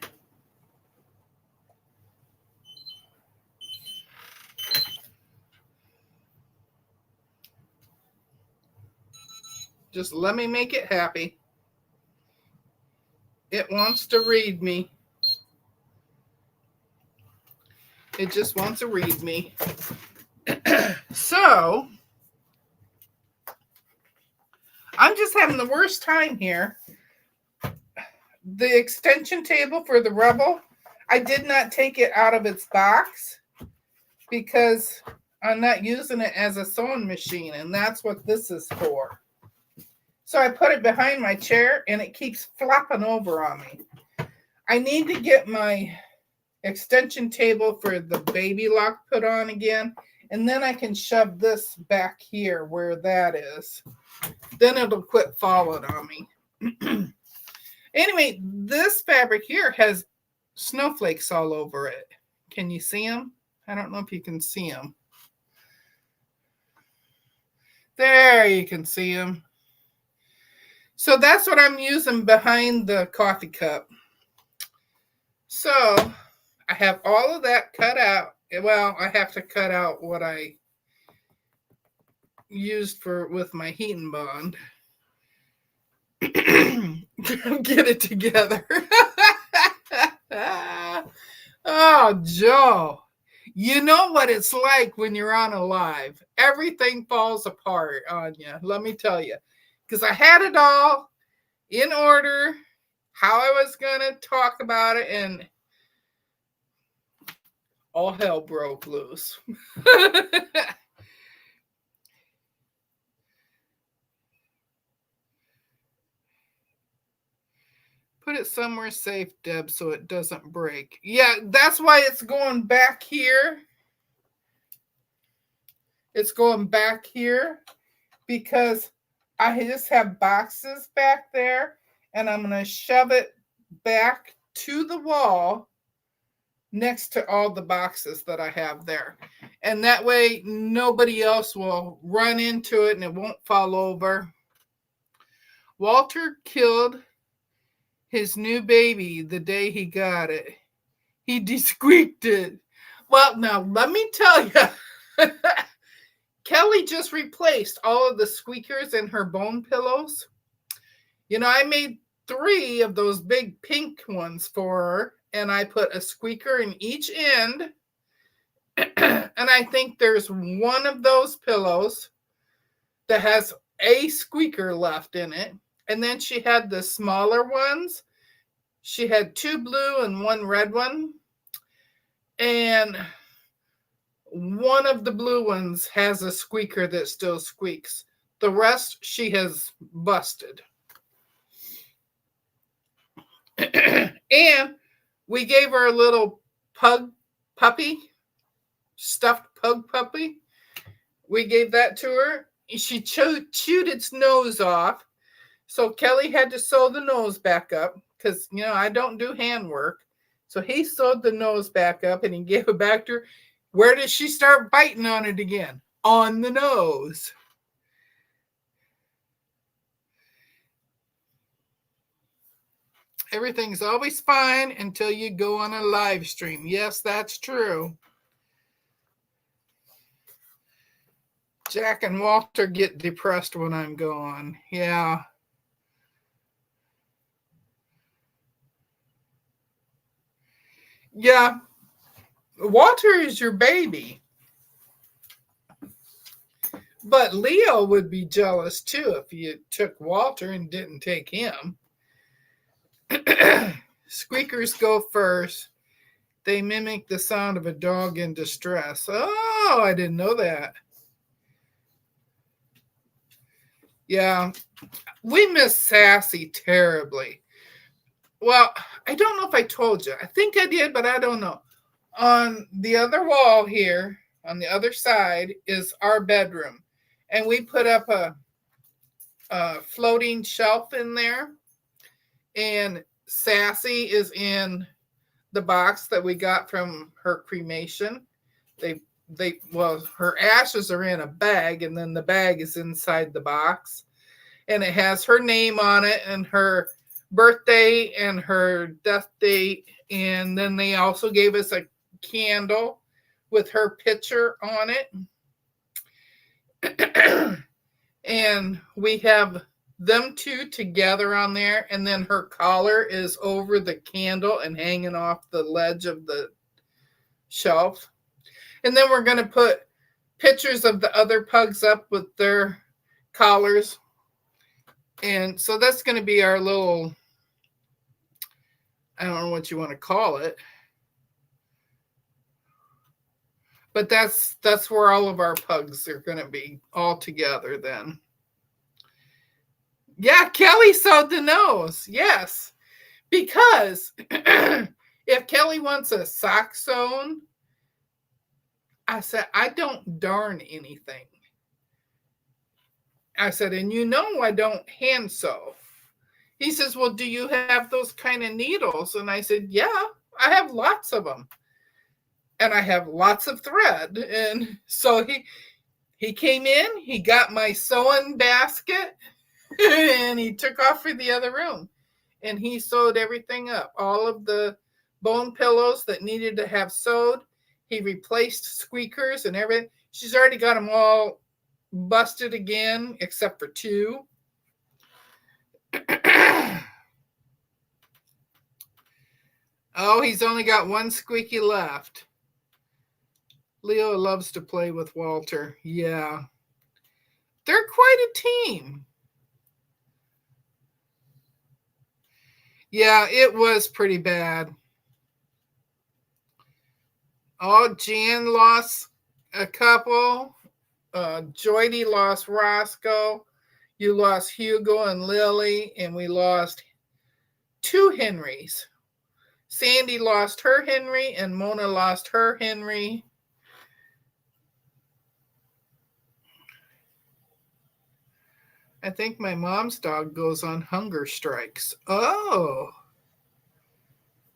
Just let me make it happy. It wants to read me. It just wants to read me. So, I'm just having the worst time here. The extension table for the Rebel, I did not take it out of its box because I'm not using it as a sewing machine, and that's what this is for. So I put it behind my chair, and it keeps flopping over on me. I need to get my extension table for the baby lock put on again, and then I can shove this back here where that is. Then it'll quit falling on me. Anyway, this fabric here has snowflakes all over it. Can you see them? I don't know if you can see them. There, you can see them. So that's what I'm using behind the coffee cup. So I have all of that cut out. Well, I have to cut out what I used with my heating bond. Get it together. Oh, Joe. You know what it's like when you're on a live. Everything falls apart on you. Let me tell you. Because I had it all in order, how I was going to talk about it, and all hell broke loose. Put it somewhere safe, Deb, so it doesn't break. Yeah, that's why it's going back here. It's going back here because I just have boxes back there, and I'm going to shove it back to the wall next to all the boxes that I have there. And that way nobody else will run into it and it won't fall over. Walter killed his new baby the day he got it. He de-squeaked it. Well, now let me tell you, Kelly just replaced all of the squeakers in her bone pillows. You know, I made 3 of those big pink ones for her, and I put a squeaker in each end. And I think there's one of those pillows that has a squeaker left in it. And then she had the smaller ones. She had 2 blue and 1 red one. And one of the blue ones has a squeaker that still squeaks. The rest she has busted. And we gave her a little puppy, stuffed pug puppy. We gave that to her. She chewed its nose off. So Kelly had to sew the nose back up because, you know, I don't do handwork. So he sewed the nose back up and he gave it back to her. Where did she start biting on it again? On the nose. Everything's always fine until you go on a live stream. Yes, that's true. Jack and Walter get depressed when I'm gone. Yeah. Yeah. Walter is your baby. But Leo would be jealous too if you took Walter and didn't take him. Squeakers go first. They mimic the sound of a dog in distress. Oh, I didn't know that. Yeah, we miss Sassy terribly. Well, I don't know if I told you. I think I did, but I don't know. On the other wall here, on the other side, is our bedroom. And we put up a floating shelf in there. And Sassy is in the box that we got from her cremation. Her ashes are in a bag, and then the bag is inside the box. And it has her name on it and her birthday and her death date. And then they also gave us a candle with her picture on it. And we have them two together on there, and then her collar is over the candle and hanging off the ledge of the shelf. And then we're going to put pictures of the other pugs up with their collars. And so that's going to be our little, I don't know what you want to call it, but that's where all of our pugs are going to be all together then. Yeah, Kelly sewed the nose. Yes, because if Kelly wants a sock sewn, I said, I don't darn anything. I said, and you know I don't hand sew. He says, well, do you have those kind of needles? And I said, yeah, I have lots of them. And I have lots of thread. And so he came in, he got my sewing basket, and he took off for the other room. And he sewed everything up. All of the bone pillows that needed to have sewed. He replaced squeakers and everything. She's already got them all busted again, except for two. Oh, he's only got one squeaky left. Leo loves to play with Walter. Yeah. They're quite a team. Yeah, it was pretty bad. Oh, Jan lost a couple. Joydy lost Roscoe. You lost Hugo and Lily, and we lost two Henrys. Sandy lost her Henry, and Mona lost her Henry. I think my mom's dog goes on hunger strikes. Oh.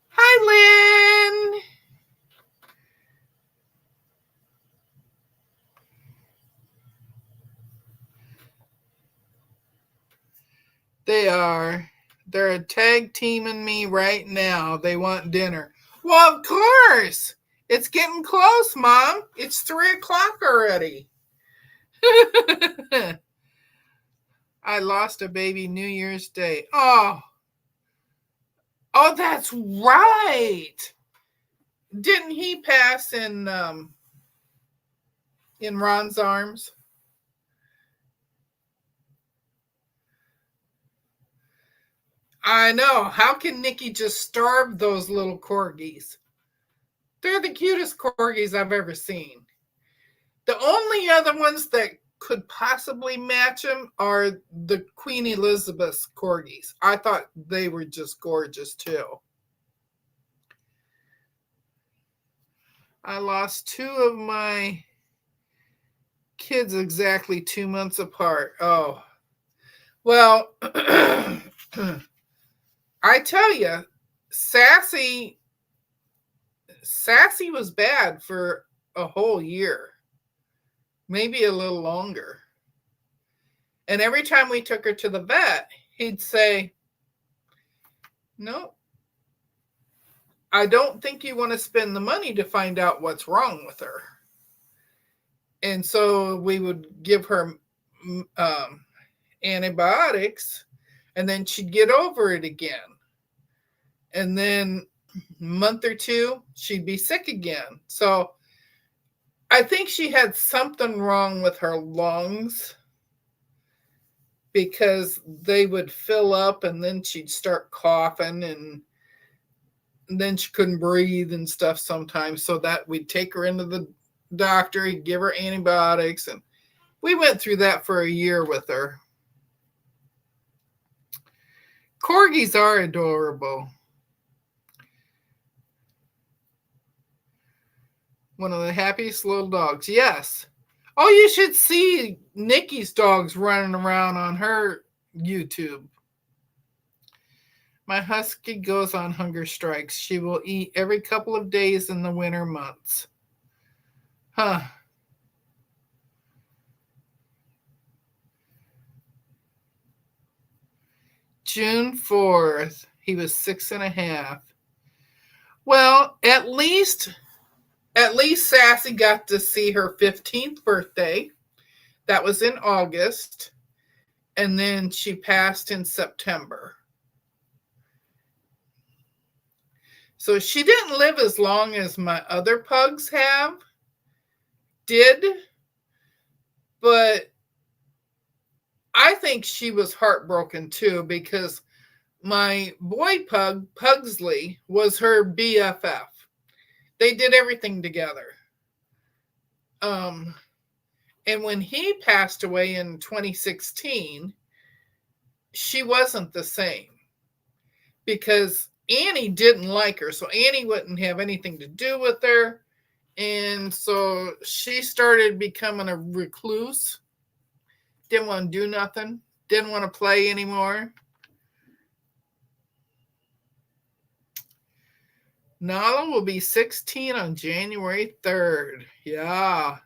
Hi, Lynn. They are. They're tag teaming me right now. They want dinner. Well, of course. It's getting close, Mom. It's 3:00 already. I lost a baby New Year's Day. Oh, that's right. Didn't he pass in Ron's arms? I know. How can Nikki just starve those little corgis? They're the cutest corgis I've ever seen. The only other ones that could possibly match them are the Queen Elizabeth's corgis. I thought they were just gorgeous too. I lost two of my kids exactly 2 months apart. Oh, well, I tell you, Sassy was bad for a whole year, maybe a little longer. And every time we took her to the vet, he'd say, no, I don't think you want to spend the money to find out what's wrong with her. And so we would give her antibiotics, and then she'd get over it again. And then a month or two, she'd be sick again. So I think she had something wrong with her lungs, because they would fill up and then she'd start coughing, and then she couldn't breathe and stuff sometimes. So that we'd take her into the doctor, he'd give her antibiotics, and we went through that for a year with her. Corgis are adorable. One of the happiest little dogs. Yes. Oh, you should see Nikki's dogs running around on her YouTube. My husky goes on hunger strikes. She will eat every couple of days in the winter months. Huh. June 4th. He was 6.5. Well, at least Sassy got to see her 15th birthday. That was in August. And then she passed in September. So she didn't live as long as my other pugs did, but I think she was heartbroken too, because my boy pug, Pugsley, was her BFF. They did everything together. And when he passed away in 2016, she wasn't the same, because Annie didn't like her. So Annie wouldn't have anything to do with her. And so she started becoming a recluse. Didn't want to do nothing. Didn't want to play anymore. Nala will be 16 on January 3rd. Yeah.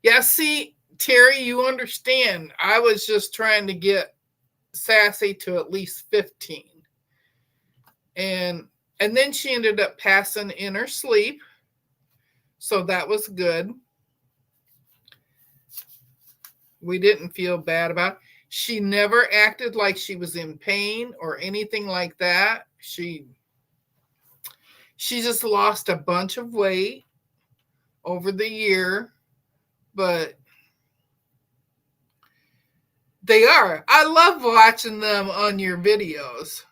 Yeah, see, Terry, you understand. I was just trying to get Sassy to at least 15. And then she ended up passing in her sleep. So that was good. We didn't feel bad about it. She never acted like she was in pain or anything like that. She just lost a bunch of weight over the year, but they are. I love watching them on your videos.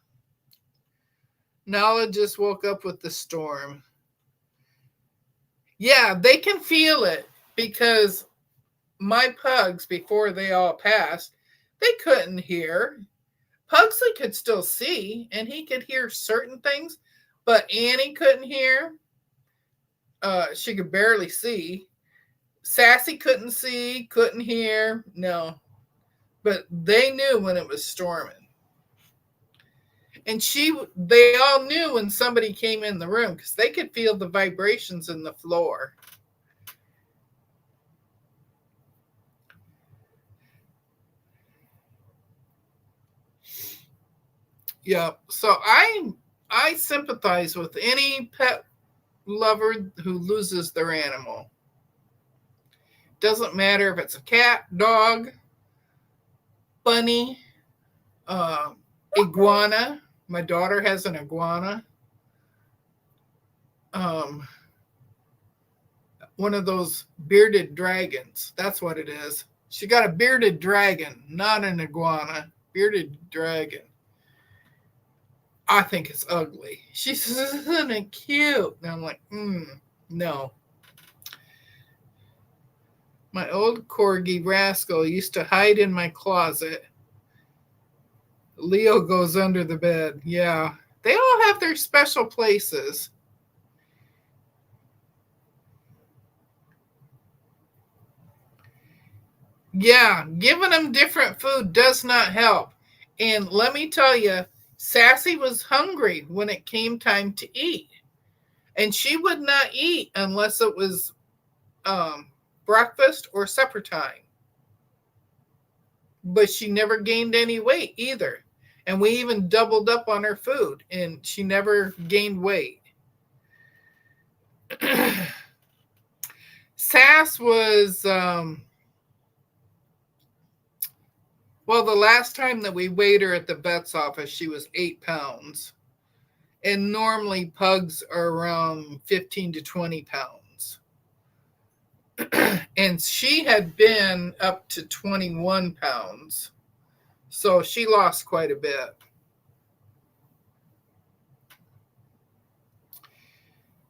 Nala just woke up with the storm. Yeah, they can feel it, because my pugs, before they all passed, they couldn't hear. Pugsley could still see, and he could hear certain things, but Annie couldn't hear. She could barely see. Sassy couldn't see, couldn't hear. No. But they knew when it was storming. And they all knew when somebody came in the room, because they could feel the vibrations in the floor. Yeah. So I sympathize with any pet lover who loses their animal. Doesn't matter if it's a cat, dog, bunny, iguana. My daughter has an iguana. One of those bearded dragons. That's what it is. She got a bearded dragon, not an iguana. Bearded dragon. I think it's ugly. She says, isn't it cute? And I'm like, no. My old corgi, Rascal, used to hide in my closet. Leo goes under the bed. Yeah. They all have their special places. Yeah, giving them different food does not help. And let me tell you, Sassy was hungry when it came time to eat. And she would not eat unless it was breakfast or supper time. But she never gained any weight either. And we even doubled up on her food, and she never gained weight. Sass was, well, the last time that we weighed her at the vet's office, she was 8 pounds. And normally pugs are around 15 to 20 pounds. And she had been up to 21 pounds. So she lost quite a bit.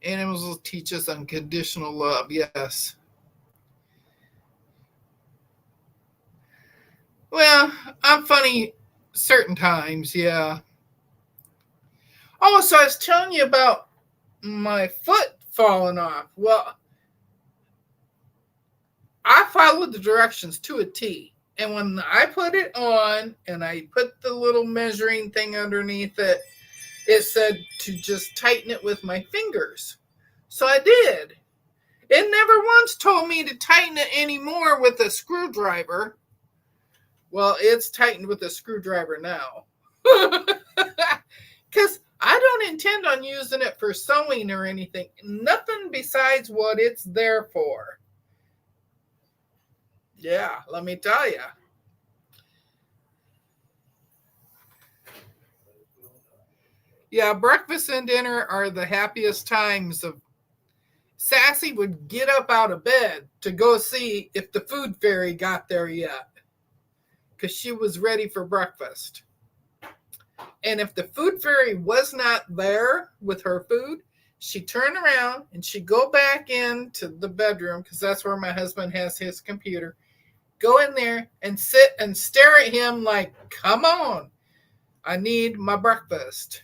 Animals will teach us unconditional love. Yes. Well, I'm funny certain times. Yeah. Oh, so I was telling you about my foot falling off. Well, I followed the directions to a T. And when I put it on and I put the little measuring thing underneath it, it said to just tighten it with my fingers. So I did. It never once told me to tighten it anymore with a screwdriver. Well, it's tightened with a screwdriver now. Because I don't intend on using it for sewing or anything. Nothing besides what it's there for. Yeah, let me tell you. Yeah, breakfast and dinner are the happiest times of. Sassy would get up out of bed to go see if the food fairy got there yet, because she was ready for breakfast. And if the food fairy was not there with her food, she'd turn around and she'd go back into the bedroom, because that's where my husband has his computer. Go in there and sit and stare at him like, come on, I need my breakfast.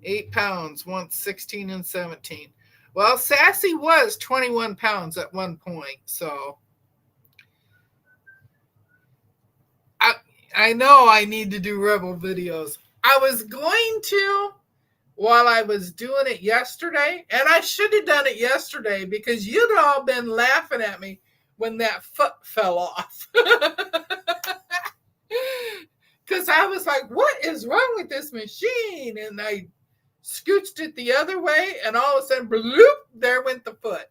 8 pounds, once 16 and 17. Well, Sassy was 21 pounds at one point, so I know I need to do Rebel videos. I was going to while I was doing it yesterday, and I should have done it yesterday because you'd all been laughing at me when that foot fell off. Because I was like, what is wrong with this machine? And I scooched it the other way, and all of a sudden, bloop, there went the foot.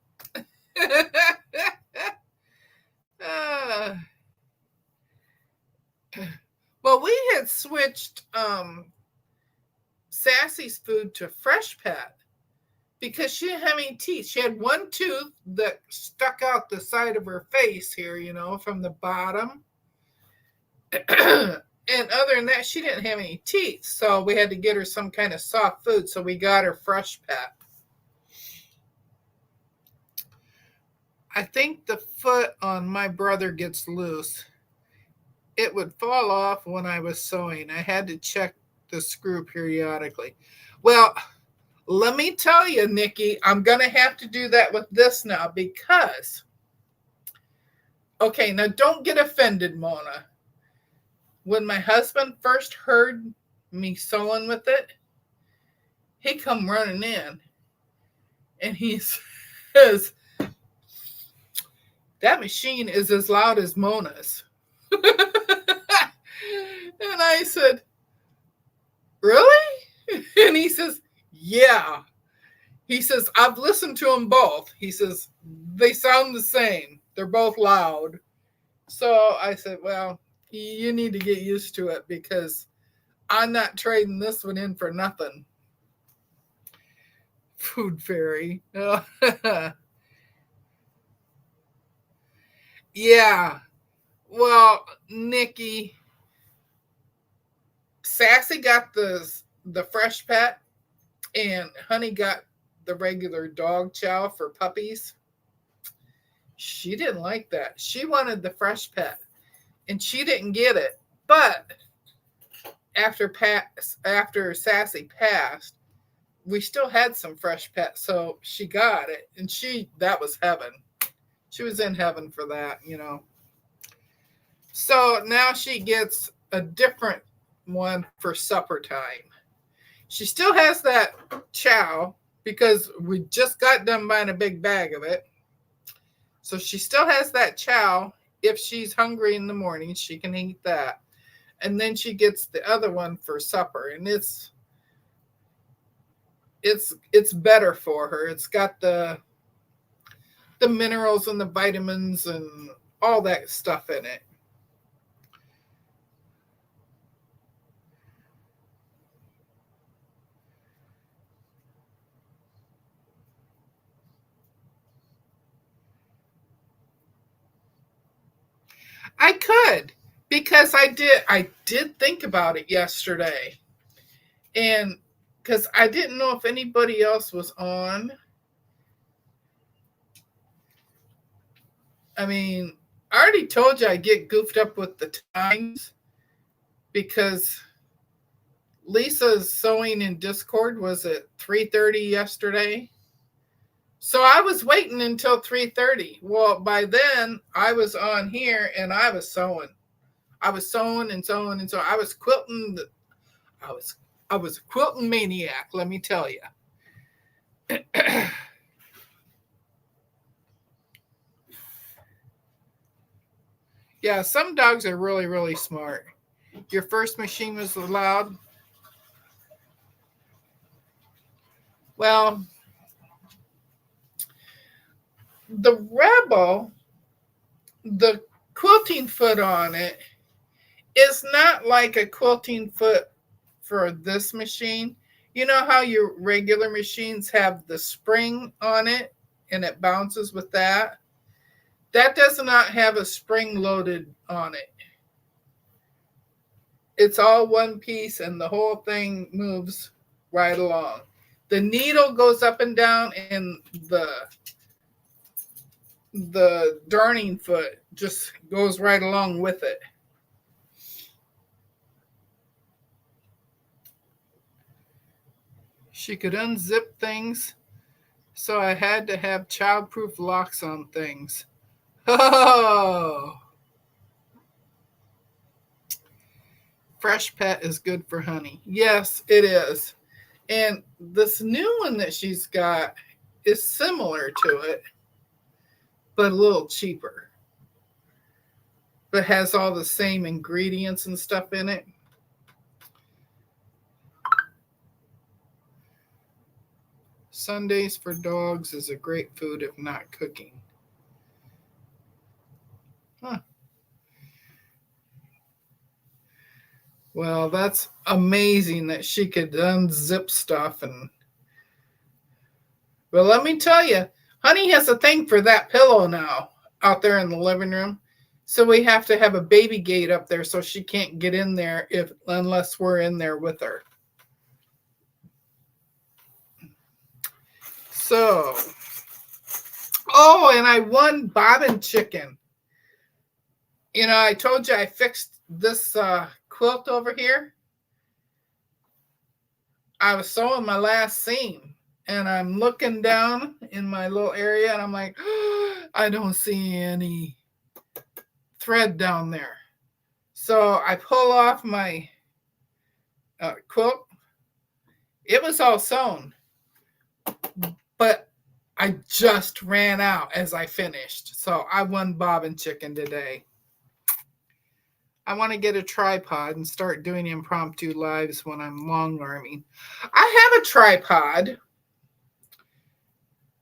Well, we had switched Sassy's food to Fresh Pet because she didn't have any teeth. She had one tooth that stuck out the side of her face here, from the bottom. And other than that, she didn't have any teeth. So we had to get her some kind of soft food. So we got her Fresh Pet. I think the foot on my brother gets loose. It would fall off when I was sewing. I had to check the screw periodically. Well, let me tell you, Nikki, I'm going to have to do that with this now because, okay, now don't get offended, Mona. When my husband first heard me sewing with it, he come running in and he says, that machine is as loud as Mona's. And I said, really? And he says, yeah. He says, I've listened to them both. He says, they sound the same. They're both loud. So I said, well, you need to get used to it because I'm not trading this one in for nothing. Food fairy. Yeah. Well, Nikki, Sassy got the Fresh Pet and Honey got the regular dog chow for puppies. She didn't like that. She wanted the Fresh Pet and she didn't get it. But after Sassy passed, we still had some Fresh Pet, so she got it, and that was heaven. She was in heaven for that, So now she gets a different one for supper time. She still has that chow because we just got done buying a big bag of it. So she still has that chow. If she's hungry in the morning, she can eat that. And then she gets the other one for supper, and it's better for her. It's got the minerals and the vitamins and all that stuff in it. I could, because I did think about it yesterday. And because I didn't know if anybody else was on. I mean, I already told you I get goofed up with the times because Lisa's sewing in Discord was at 3:30 yesterday. So I was waiting until 3:30. Well, by then I was on here and I was sewing. I was sewing and sewing and sewing. I was quilting. I was a quilting maniac, let me tell you. Yeah, some dogs are really, really smart. Your first machine was loud. Well, the Rebel, the quilting foot on it It's not like a quilting foot for this machine. You know how your regular machines have the spring on it and it bounces with that? That does not have a spring loaded on it. It's all one piece and the whole thing moves right along. The needle goes up and down and the darning foot just goes right along with it. She could unzip things, so I had to have childproof locks on things. Oh, Freshpet is good for honey. Yes, it is. And this new one that she's got is similar to it, but a little cheaper. But has all the same ingredients and stuff in it. Sundays for dogs is a great food if not cooking. Huh. Well, that's amazing that she could unzip stuff and. But let me tell you, Honey has a thing for that pillow now out there in the living room. So we have to have a baby gate up there so she can't get in there unless we're in there with her. So, and I won bobbin chicken. You know, I told you I fixed this quilt over here. I was sewing my last seam and I'm looking down in my little area and I'm like, oh, I don't see any thread down there. So I pull off my quilt. It was all sewn, but I just ran out as I finished. So I won bobbin chicken today. I want to get a tripod and start doing impromptu lives when I'm long arming. I have a tripod,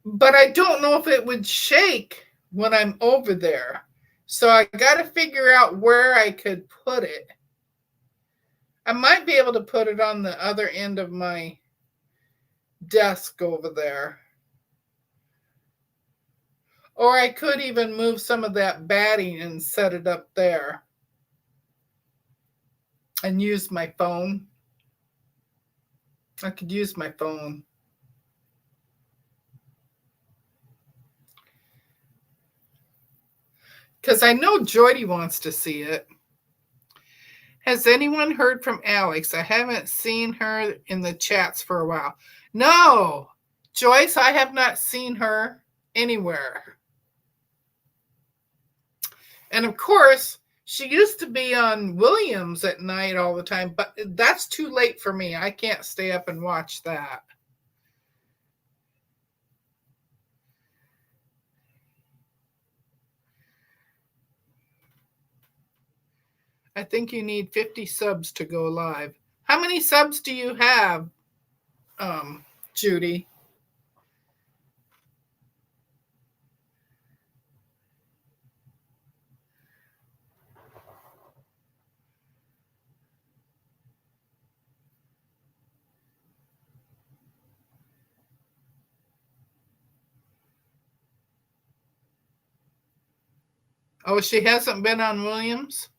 but I don't know if it would shake when I'm over there. So I got to figure out where I could put it. I might be able to put it on the other end of my desk over there. Or I could even move some of that batting and set it up there. And use my phone. I could use my phone. Because I know Jody wants to see it. Has anyone heard from Alex? I haven't seen her in the chats for a while. No, Joyce, I have not seen her anywhere. And of course, she used to be on Williams at night all the time, but that's too late for me. I can't stay up and watch that. I think you need 50 subs to go live. How many subs do you have, Judy? Oh, she hasn't been on Williams?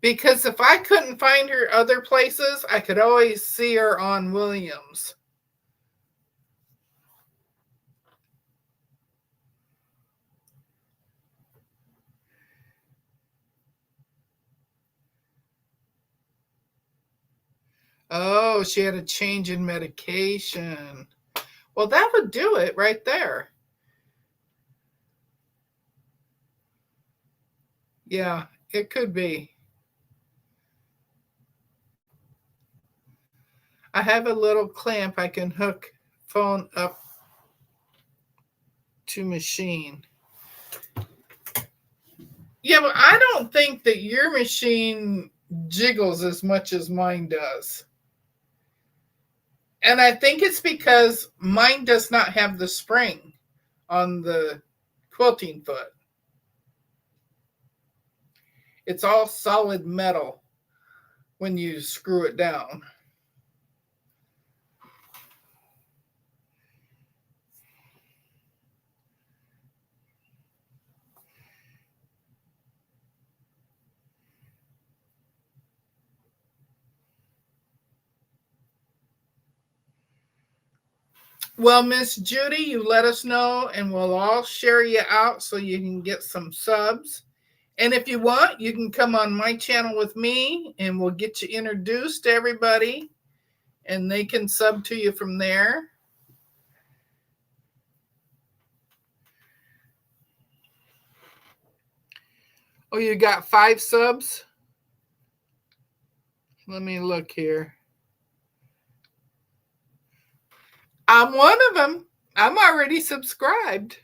Because if I couldn't find her other places, I could always see her on Williams. Oh, she had a change in medication. Well, that would do it right there. Yeah, it could be. I have a little clamp I can hook phone up to machine. Yeah, but I don't think that your machine jiggles as much as mine does. And I think it's because mine does not have the spring on the quilting foot. It's all solid metal when you screw it down. Well, Miss Judy, you let us know and we'll all share you out so you can get some subs. And if you want, you can come on my channel with me and we'll get you introduced to everybody and they can sub to you from there. Oh, you got 5 subs? Let me look here. I'm one of them. I'm already subscribed.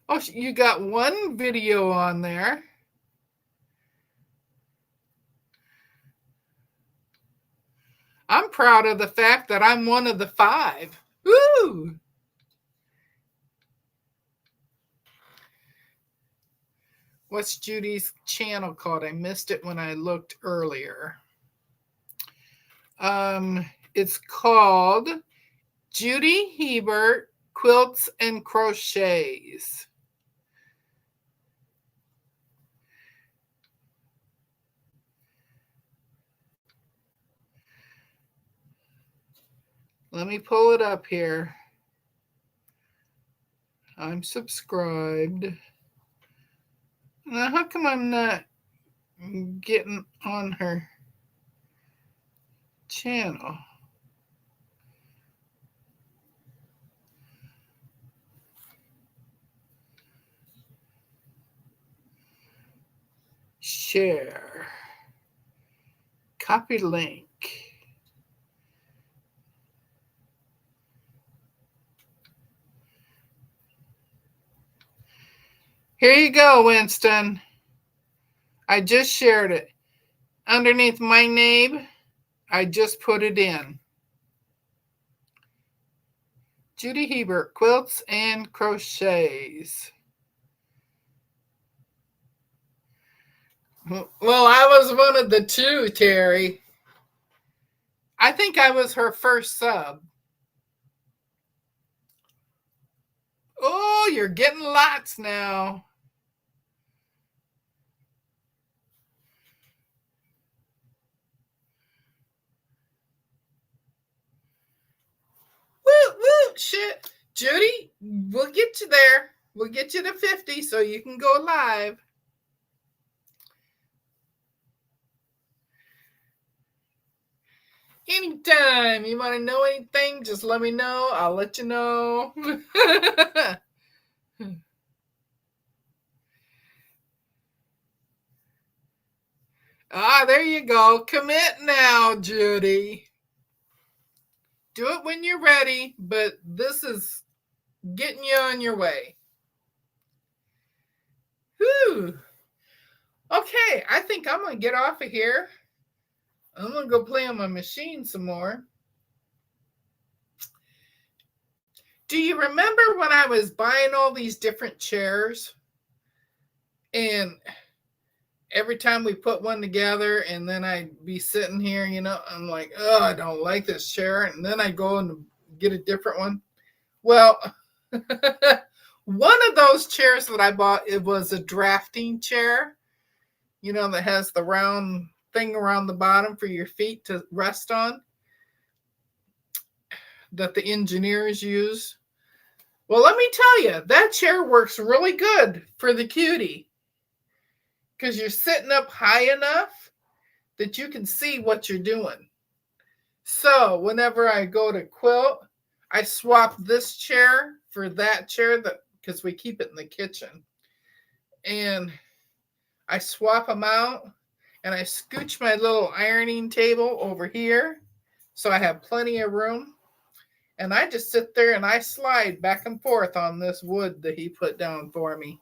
Oh, you got 1 video on there. I'm proud of the fact that I'm one of the 5. Woo! What's Judy's channel called? I missed it when I looked earlier. It's called Judy Hebert Quilts and Crochets. Let me pull it up here. I'm subscribed. Now, how come I'm not getting on her channel? Share. Copy link. Here you go, Winston. I just shared it. Underneath my name, I just put it in. Judy Hebert, Quilts and Crochets. Well, I was one of the 2, Terry. I think I was her first sub. Oh, you're getting lots now. Woo, woo, shit. Judy, we'll get you there. We'll get you to 50 so you can go live. Anytime you want to know anything, just let me know. I'll let you know. There you go. Commit now, Judy. Do it when you're ready, but this is getting you on your way. Whew. Okay, I think I'm going to get off of here. I'm going to go play on my machine some more. Do you remember when I was buying all these different chairs? And every time we put one together and then I'd be sitting here, I'm like, oh, I don't like this chair. And then I go and get a different one. Well, one of those chairs that I bought, it was a drafting chair, that has the round thing around the bottom for your feet to rest on that the engineers use. Well, let me tell you, that chair works really good for the cutie because you're sitting up high enough that you can see what you're doing. So whenever I go to quilt, I swap this chair for that chair because we keep it in the kitchen. And I swap them out and I scooch my little ironing table over here so I have plenty of room. And I just sit there and I slide back and forth on this wood that he put down for me.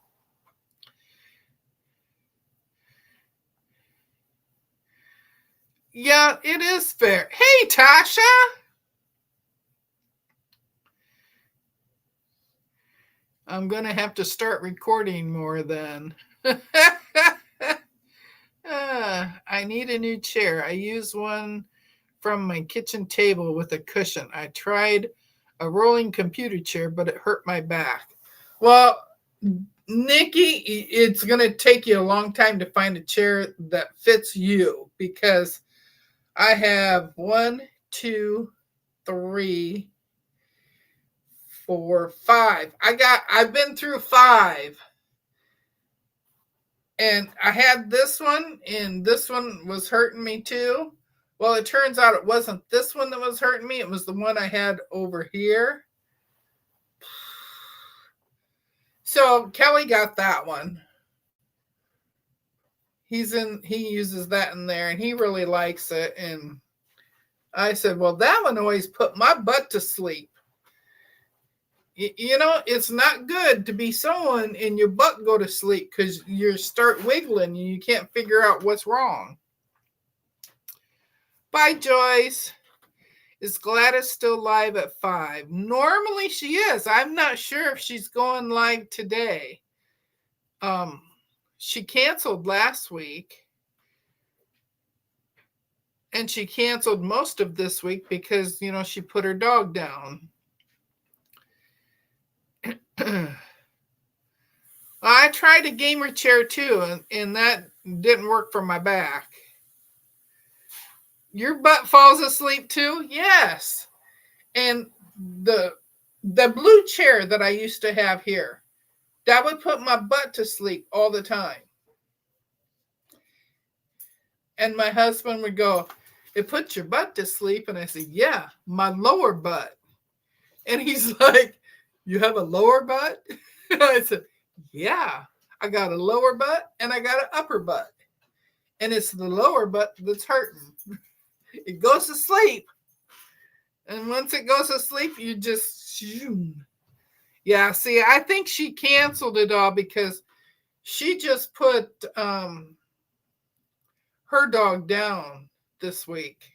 Yeah, it is fair. Hey, Tasha. I'm going to have to start recording more then. I need a new chair. I use one from my kitchen table with a cushion. I tried a rolling computer chair, but it hurt my back. Well, Nikki, it's going to take you a long time to find a chair that fits you because I have 1, 2, 3, 4, 5. I've been through 5. And I had this one, and this one was hurting me too. Well, it turns out it wasn't this one that was hurting me. It was the one I had over here. So Kelly got that one. He uses that in there, and he really likes it. And I said, well, that one always put my butt to sleep. You know, it's not good to be sewing and your butt go to sleep because you start wiggling and you can't figure out what's wrong. Bye, Joyce. Is Gladys still live at 5? Normally she is. I'm not sure if she's going live today. She canceled last week. And she canceled most of this week because, you know, she put her dog down. I tried a gamer chair too, and that didn't work for my back. Your butt falls asleep too? Yes. And the blue chair that I used to have here, that would put my butt to sleep all the time. And my husband would go, it puts your butt to sleep. And I said, yeah, my lower butt. And he's like, you have a lower butt? And I said, yeah, I got a lower butt and I got an upper butt. And it's the lower butt that's hurting. It goes to sleep. And once it goes to sleep, you just, yeah, see, I think she canceled it all because she just put her dog down this week.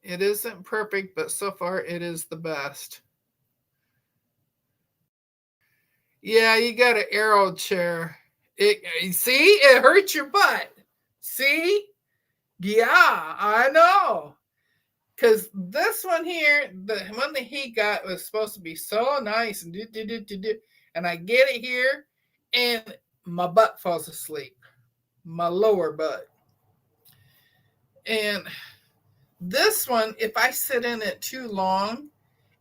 It isn't perfect, but so far it is the best. Yeah, you got an arrow chair. See, it hurts your butt. See? Yeah, I know. Because this one here, the one that he got was supposed to be so nice and and I get it here and my butt falls asleep. My lower butt. And this one, if I sit in it too long,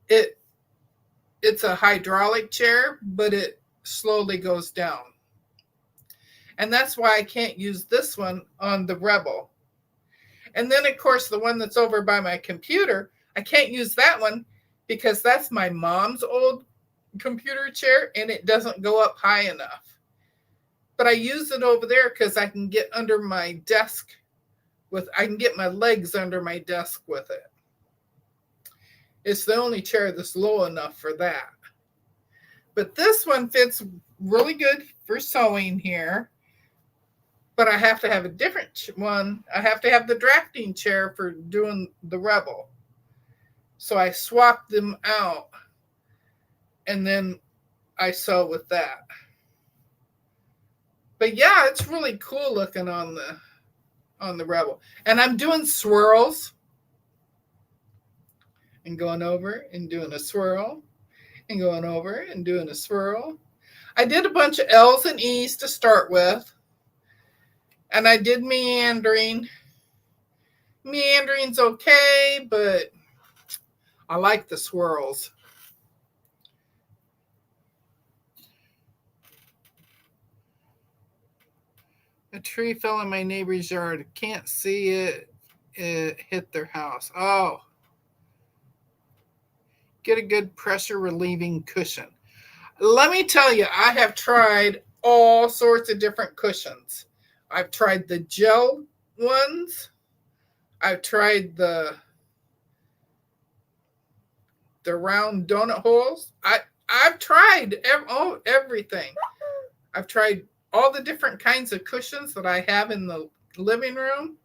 it's a hydraulic chair, but it slowly goes down. And that's why I can't use this one on the Rebel. And then, of course, the one that's over by my computer, I can't use that one because that's my mom's old computer chair and it doesn't go up high enough. But I use it over there because I can get under my desk I can get my legs under my desk with it. It's the only chair that's low enough for that. But this one fits really good for sewing here. But I have to have a different one. I have to have the drafting chair for doing the Rebel. So I swapped them out. And then I sew with that. But yeah, it's really cool looking on the Rebel. And I'm doing swirls. And going over and doing a swirl. And going over and doing a swirl. I did a bunch of L's and E's to start with. And I did meandering. Meandering's okay, but I like the swirls. A tree fell in my neighbor's yard. Can't see it. It hit their house. Oh. Get a good pressure relieving cushion. Let me tell you, I have tried all sorts of different cushions. I've tried the gel ones. I've tried the round donut holes. I've tried everything. I've tried all the different kinds of cushions that I have in the living room.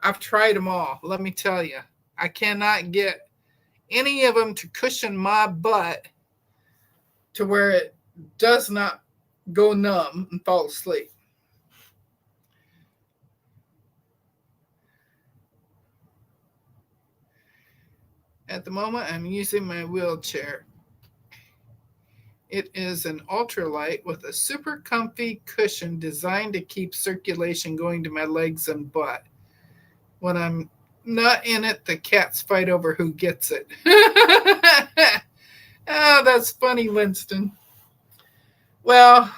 I've tried them all. Let me tell you, I cannot get any of them to cushion my butt to where it does not go numb and fall asleep. At the moment, I'm using my wheelchair. It is an ultralight with a super comfy cushion designed to keep circulation going to my legs and butt. When I'm not in it, the cats fight over who gets it. Oh, that's funny, Winston. Well,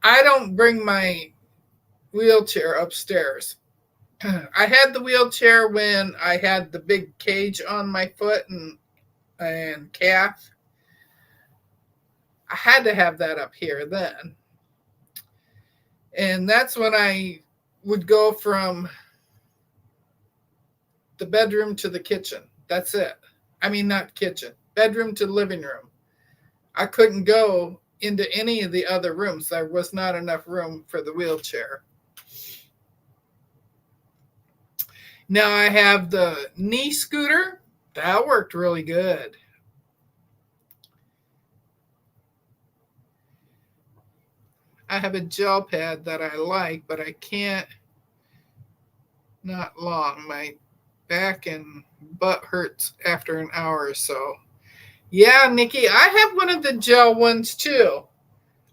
I don't bring my wheelchair upstairs. I had the wheelchair when I had the big cage on my foot and calf. I had to have that up here then. And that's when I would go from the bedroom to the kitchen. That's it. I mean, not kitchen, bedroom to living room. I couldn't go into any of the other rooms. There was not enough room for the wheelchair. Now I have the knee scooter. That worked really good. I have a gel pad that I like, but I can't. Not long. My back and butt hurts after an hour or so. Yeah, Nikki, I have one of the gel ones too.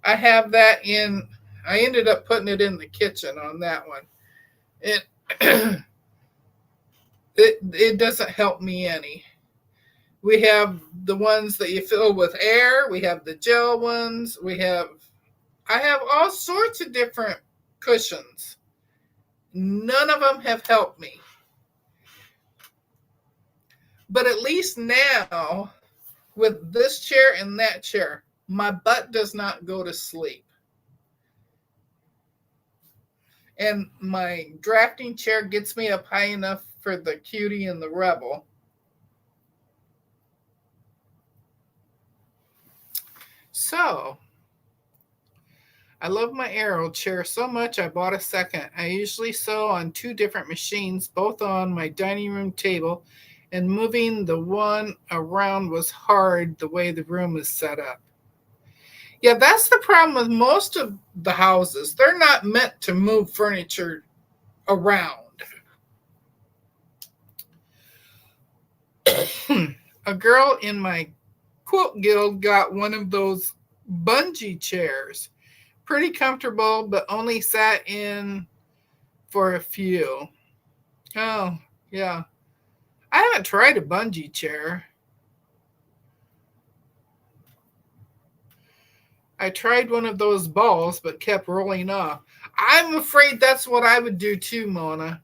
I have that in. I ended up putting it in the kitchen on that one. It it doesn't help me any. We have the ones that you fill with air. We have the gel ones. I have all sorts of different cushions. None of them have helped me. But at least now, with this chair and that chair, my butt does not go to sleep. And my drafting chair gets me up high enough for the Cutie and the Rebel. So, I love my Aero chair so much I bought a second. I usually sew on 2 different machines, both on my dining room table, and moving the one around was hard the way the room is set up. Yeah, that's the problem with most of the houses. They're not meant to move furniture around. A girl in my quilt guild got one of those bungee chairs. Pretty comfortable, but only sat in for a few. Oh, yeah. I haven't tried a bungee chair. I tried one of those balls, but kept rolling off. I'm afraid that's what I would do too, Mona.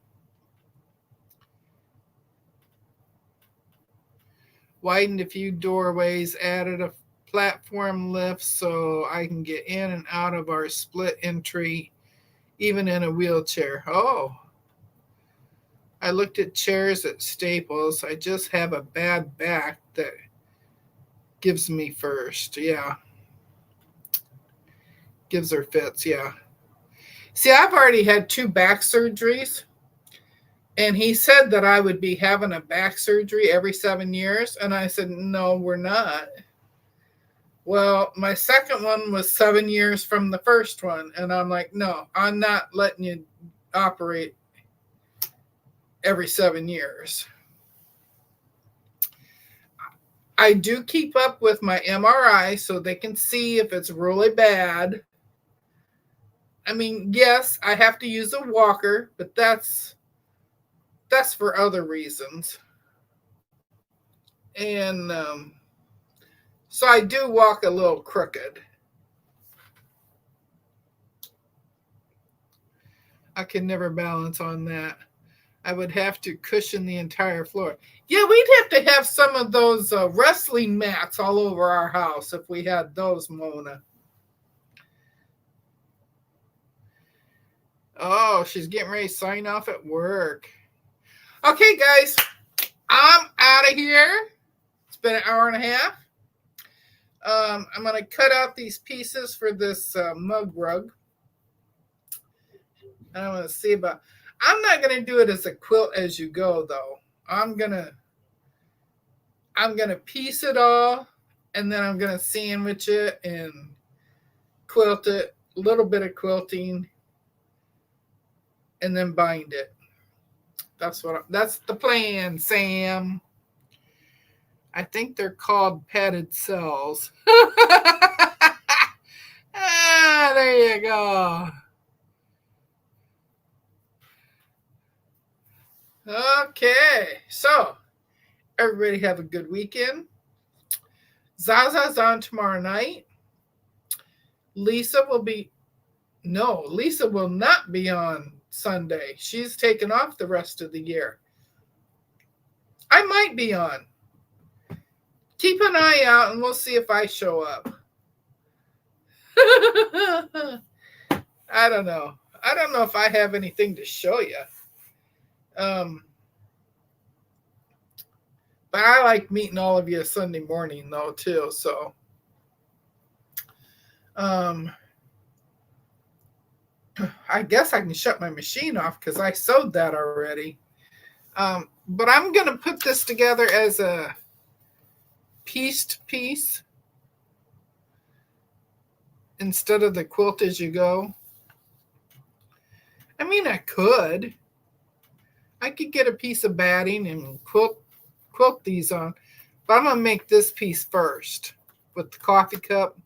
Widened a few doorways, added a platform lift so I can get in and out of our split entry, even in a wheelchair. Oh. I looked at chairs at Staples. I just have a bad back that gives me first. Yeah. Gives her fits. Yeah. See, I've already had 2 back surgeries. And he said that I would be having a back surgery every 7 years. And I said, no, we're not. Well, my second one was 7 years from the first one. And I'm like, no, I'm not letting you operate every 7 years. I do keep up with my MRI so they can see if it's really bad. I mean, yes, I have to use a walker, but that's for other reasons. And so I do walk a little crooked. I can never balance on that. I would have to cushion the entire floor. Yeah, we'd have to have some of those wrestling mats all over our house if we had those, Mona. Oh, she's getting ready to sign off at work. Okay, guys, I'm out of here. It's been an hour and a half. I'm going to cut out these pieces for this mug rug. I'm going to see about. I'm not going to do it as a quilt as you go, though. I'm going to piece it all, and then I'm going to sandwich it and quilt it, a little bit of quilting, and then bind it. That's the plan, Sam. I think they're called padded cells. There you go. Okay, so everybody have a good weekend. Zaza's on tomorrow night. Lisa will not be on Sunday. She's taken off the rest of the year. I might be on. Keep an eye out and we'll see if I show up. I don't know. I don't know if I have anything to show you. But I like meeting all of you Sunday morning though too. So I guess I can shut my machine off because I sewed that already. But I'm going to put this together as a pieced piece instead of the quilt as you go. I mean, I could get a piece of batting and quilt these on, but I'm going to make this piece first with the coffee cup.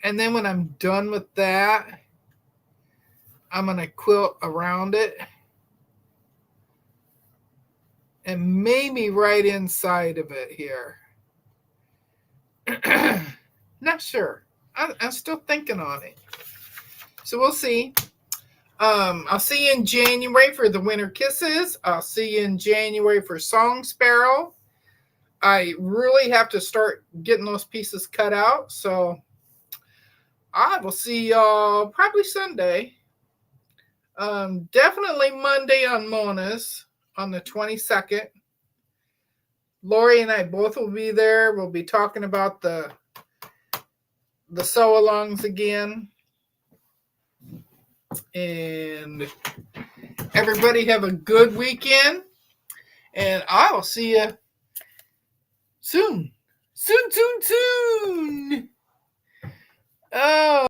And then when I'm done with that, I'm going to quilt around it. And maybe right inside of it here. Not sure. I'm still thinking on it. So we'll see. I'll see you in January for the Winter Kisses. I'll see you in January for Song Sparrow. I really have to start getting those pieces cut out. So I will see y'all probably Sunday. Definitely Monday on Mona's on the 22nd. Lori and I both will be there. We'll be talking about the sew-alongs again. And everybody have a good weekend. And I will see you soon. Soon. Oh.